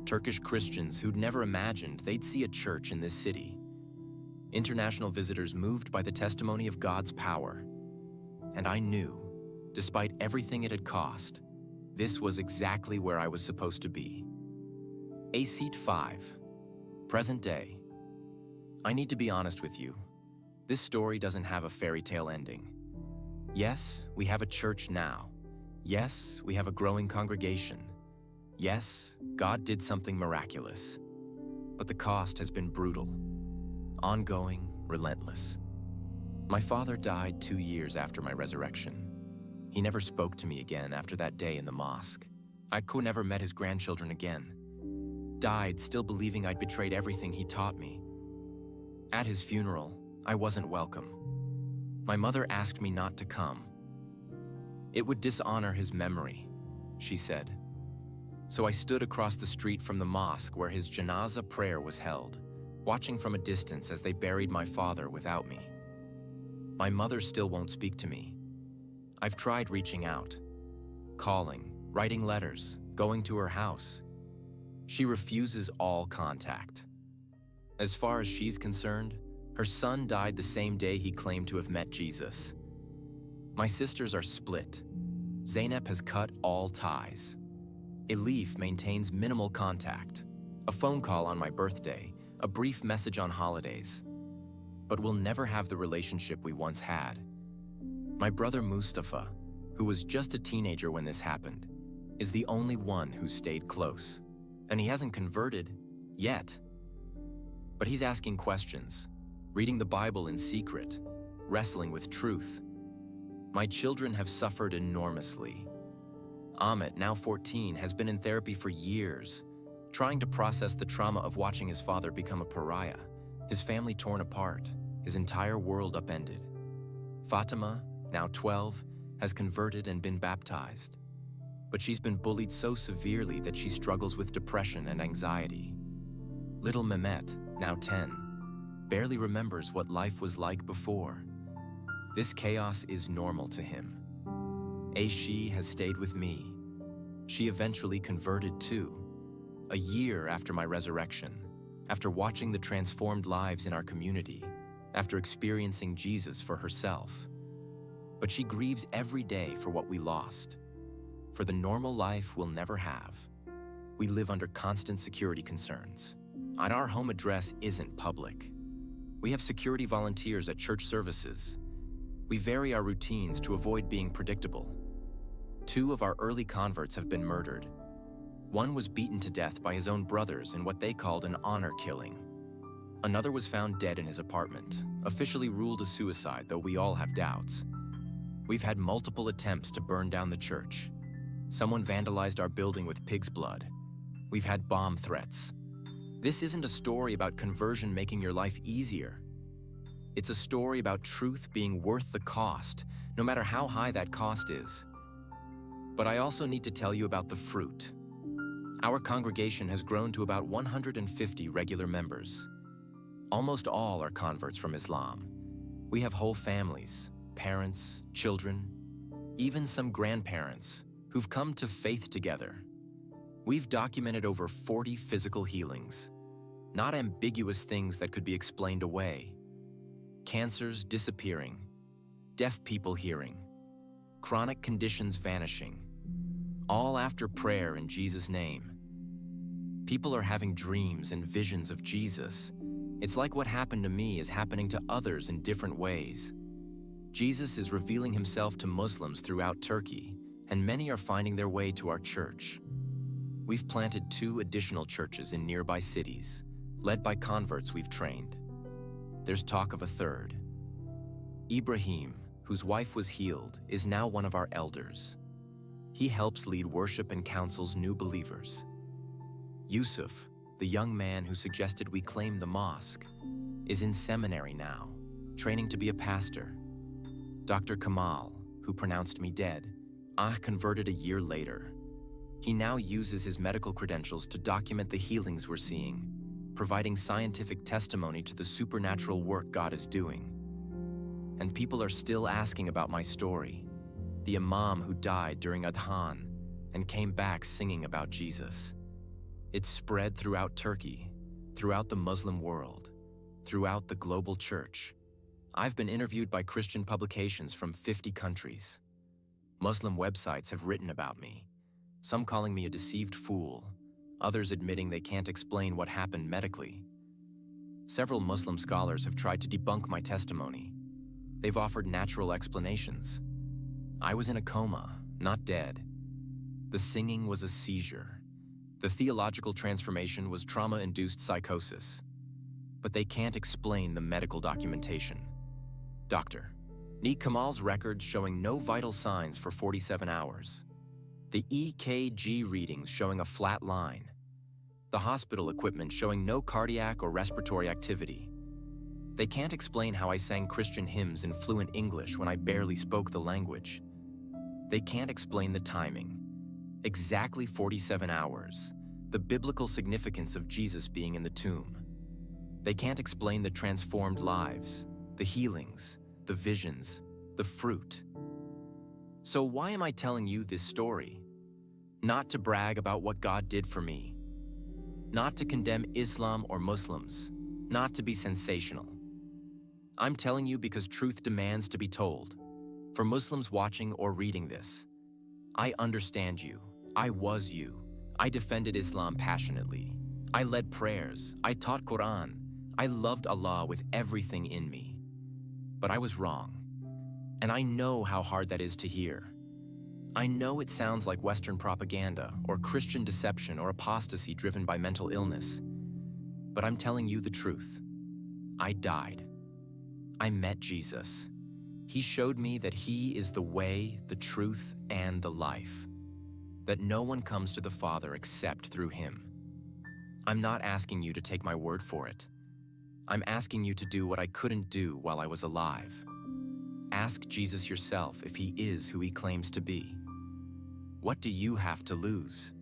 Turkish Christians who'd never imagined they'd see a church in this city. International visitors moved by the testimony of God's power. And I knew, despite everything it had cost, this was exactly where I was supposed to be. A seat 5. Present day. I need to be honest with you. This story doesn't have a fairy tale ending. Yes, we have a church now. Yes, we have a growing congregation. Yes, God did something miraculous. But the cost has been brutal, ongoing, relentless. My father died 2 years after my resurrection. He never spoke to me again after that day in the mosque. I could never met his grandchildren again. Died still believing I'd betrayed everything he taught me. At his funeral, I wasn't welcome. My mother asked me not to come. It would dishonor his memory, she said. So I stood across the street from the mosque where his janazah prayer was held, watching from a distance as they buried my father without me. My mother still won't speak to me. I've tried reaching out, calling, writing letters, going to her house. She refuses all contact. As far as she's concerned, her son died the same day he claimed to have met Jesus. My sisters are split. Zainab has cut all ties. Elif maintains minimal contact. A phone call on my birthday, a brief message on holidays. But we'll never have the relationship we once had. My brother Mustafa, who was just a teenager when this happened, is the only one who stayed close. And he hasn't converted yet. But he's asking questions, reading the Bible in secret, wrestling with truth. My children have suffered enormously. Ahmet, now 14, has been in therapy for years, trying to process the trauma of watching his father become a pariah, his family torn apart, his entire world upended. Fatima, now 12, has converted and been baptized. But she's been bullied so severely that she struggles with depression and anxiety. Little Mehmet, now 10, barely remembers what life was like before. This chaos is normal to him. She has stayed with me. She eventually converted too, a year after my resurrection, after watching the transformed lives in our community, after experiencing Jesus for herself. But she grieves every day for what we lost, for the normal life we'll never have. We live under constant security concerns, and our home address isn't public. We have security volunteers at church services. We vary our routines to avoid being predictable. 2 of our early converts have been murdered. One was beaten to death by his own brothers in what they called an honor killing. Another was found dead in his apartment, officially ruled a suicide, though we all have doubts. We've had multiple attempts to burn down the church. Someone vandalized our building with pig's blood. We've had bomb threats. This isn't a story about conversion making your life easier. It's a story about truth being worth the cost, no matter how high that cost is. But I also need to tell you about the fruit. Our congregation has grown to about 150 regular members. Almost all are converts from Islam. We have whole families, parents, children, even some grandparents who've come to faith together. We've documented over 40 physical healings, not ambiguous things that could be explained away. Cancers disappearing, deaf people hearing, chronic conditions vanishing, all after prayer in Jesus' name. People are having dreams and visions of Jesus. It's like what happened to me is happening to others in different ways. Jesus is revealing himself to Muslims throughout Turkey, and many are finding their way to our church. We've planted 2 additional churches in nearby cities, led by converts we've trained. There's talk of a 3rd. Ibrahim, whose wife was healed, is now one of our elders. He helps lead worship and counsels new believers. Yusuf, the young man who suggested we claim the mosque, is in seminary now, training to be a pastor. Dr. Kamal, who pronounced me dead, converted a year later. He now uses his medical credentials to document the healings we're seeing, providing scientific testimony to the supernatural work God is doing. And people are still asking about my story. the Imam who died during Adhan and came back singing about Jesus. It spread throughout Turkey, throughout the Muslim world, throughout the global church. I've been interviewed by Christian publications from 50 countries. Muslim websites have written about me, some calling me a deceived fool, others admitting they can't explain what happened medically. Several Muslim scholars have tried to debunk my testimony. They've offered natural explanations. I was in a coma, not dead. The singing was a seizure. The theological transformation was trauma-induced psychosis. But they can't explain the medical documentation. Doctor, need Kamal's records showing no vital signs for 47 hours. The EKG readings showing a flat line. The hospital equipment showing no cardiac or respiratory activity. They can't explain how I sang Christian hymns in fluent English when I barely spoke the language. They can't explain the timing. Exactly 47 hours. The biblical significance of Jesus being in the tomb. They can't explain the transformed lives, the healings, the visions, the fruit. So why am I telling you this story? Not to brag about what God did for me. Not to condemn Islam or Muslims. Not to be sensational. I'm telling you because truth demands to be told. For Muslims watching or reading this, I understand you. I was you. I defended Islam passionately. I led prayers. I taught Quran. I loved Allah with everything in me. But I was wrong. And I know how hard that is to hear. I know it sounds like Western propaganda or Christian deception or apostasy driven by mental illness. But I'm telling you the truth. I died. I met Jesus. He showed me that He is the way, the truth, and the life. That no one comes to the Father except through Him. I'm not asking you to take my word for it. I'm asking you to do what I couldn't do while I was alive. Ask Jesus yourself if He is who He claims to be. What do you have to lose?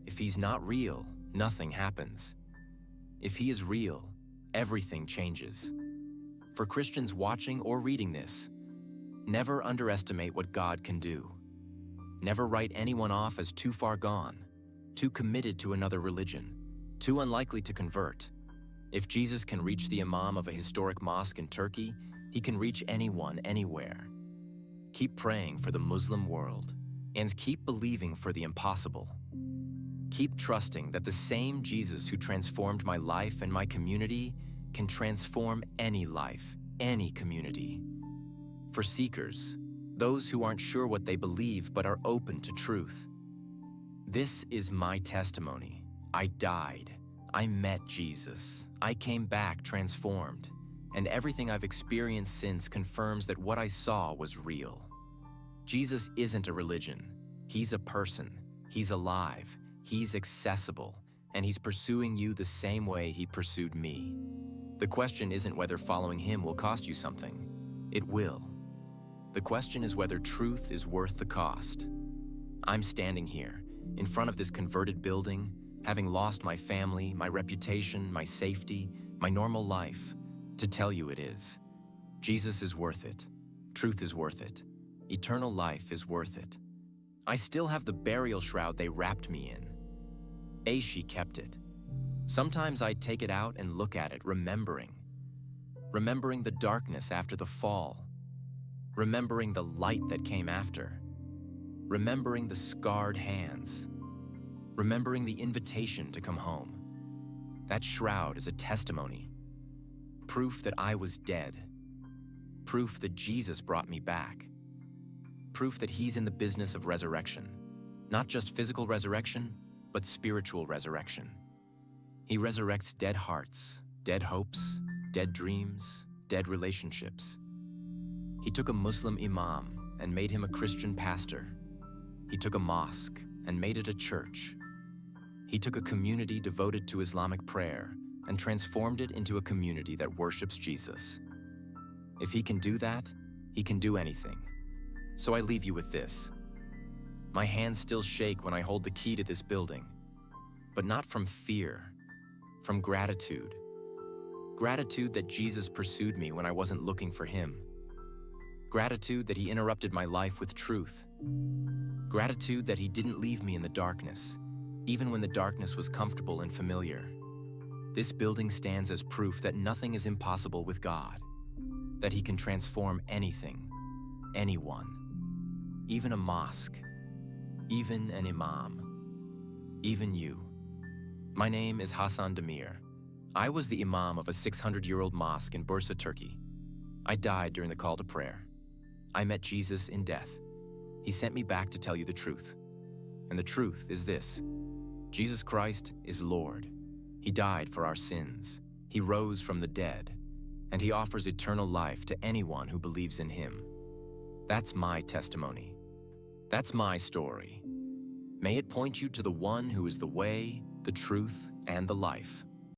If He's not real, nothing happens. If He is real, everything changes. For Christians watching or reading this, never underestimate what God can do. Never write anyone off as too far gone, too committed to another religion, too unlikely to convert. If Jesus can reach the Imam of a historic mosque in Turkey, He can reach anyone, anywhere. Keep praying for the Muslim world, and keep believing for the impossible. Keep trusting that the same Jesus who transformed my life and my community can transform any life, any community. For seekers, those who aren't sure what they believe but are open to truth. This is my testimony. I died. I met Jesus. I came back transformed. And everything I've experienced since confirms that what I saw was real. Jesus isn't a religion. He's a person. He's alive. He's accessible. And He's pursuing you the same way He pursued me. The question isn't whether following Him will cost you something. It will. The question is whether truth is worth the cost. I'm standing here, in front of this converted building, having lost my family, my reputation, my safety, my normal life, to tell you it is. Jesus is worth it. Truth is worth it. Eternal life is worth it. I still have the burial shroud they wrapped me in. Aishi kept it. Sometimes I'd take it out and look at it, remembering the darkness after the fall, remembering the light that came after, remembering the scarred hands, remembering the invitation to come home. That shroud is a testimony, proof that I was dead, proof that Jesus brought me back, proof that He's in the business of resurrection, not just physical resurrection, but spiritual resurrection. He resurrects dead hearts, dead hopes, dead dreams, dead relationships. He took a Muslim imam and made him a Christian pastor. He took a mosque and made it a church. He took a community devoted to Islamic prayer and transformed it into a community that worships Jesus. If He can do that, He can do anything. So I leave you with this. My hands still shake when I hold the key to this building, but not from fear, from gratitude. Gratitude that Jesus pursued me when I wasn't looking for Him. Gratitude that he interrupted my life with truth. Gratitude that he didn't leave me in the darkness, even when the darkness was comfortable and familiar. This building stands as proof that nothing is impossible with God, that he can transform anything, anyone, even a mosque, even an imam, even you. My name is Hassan Demir. I was the imam of a 600-year-old mosque in Bursa, Turkey. I died during the call to prayer. I met Jesus in death. He sent me back to tell you the truth. And the truth is this: Jesus Christ is Lord. He died for our sins. He rose from the dead, and he offers eternal life to anyone who believes in him. That's my testimony. That's my story. May it point you to the one who is the way, the truth, and the life.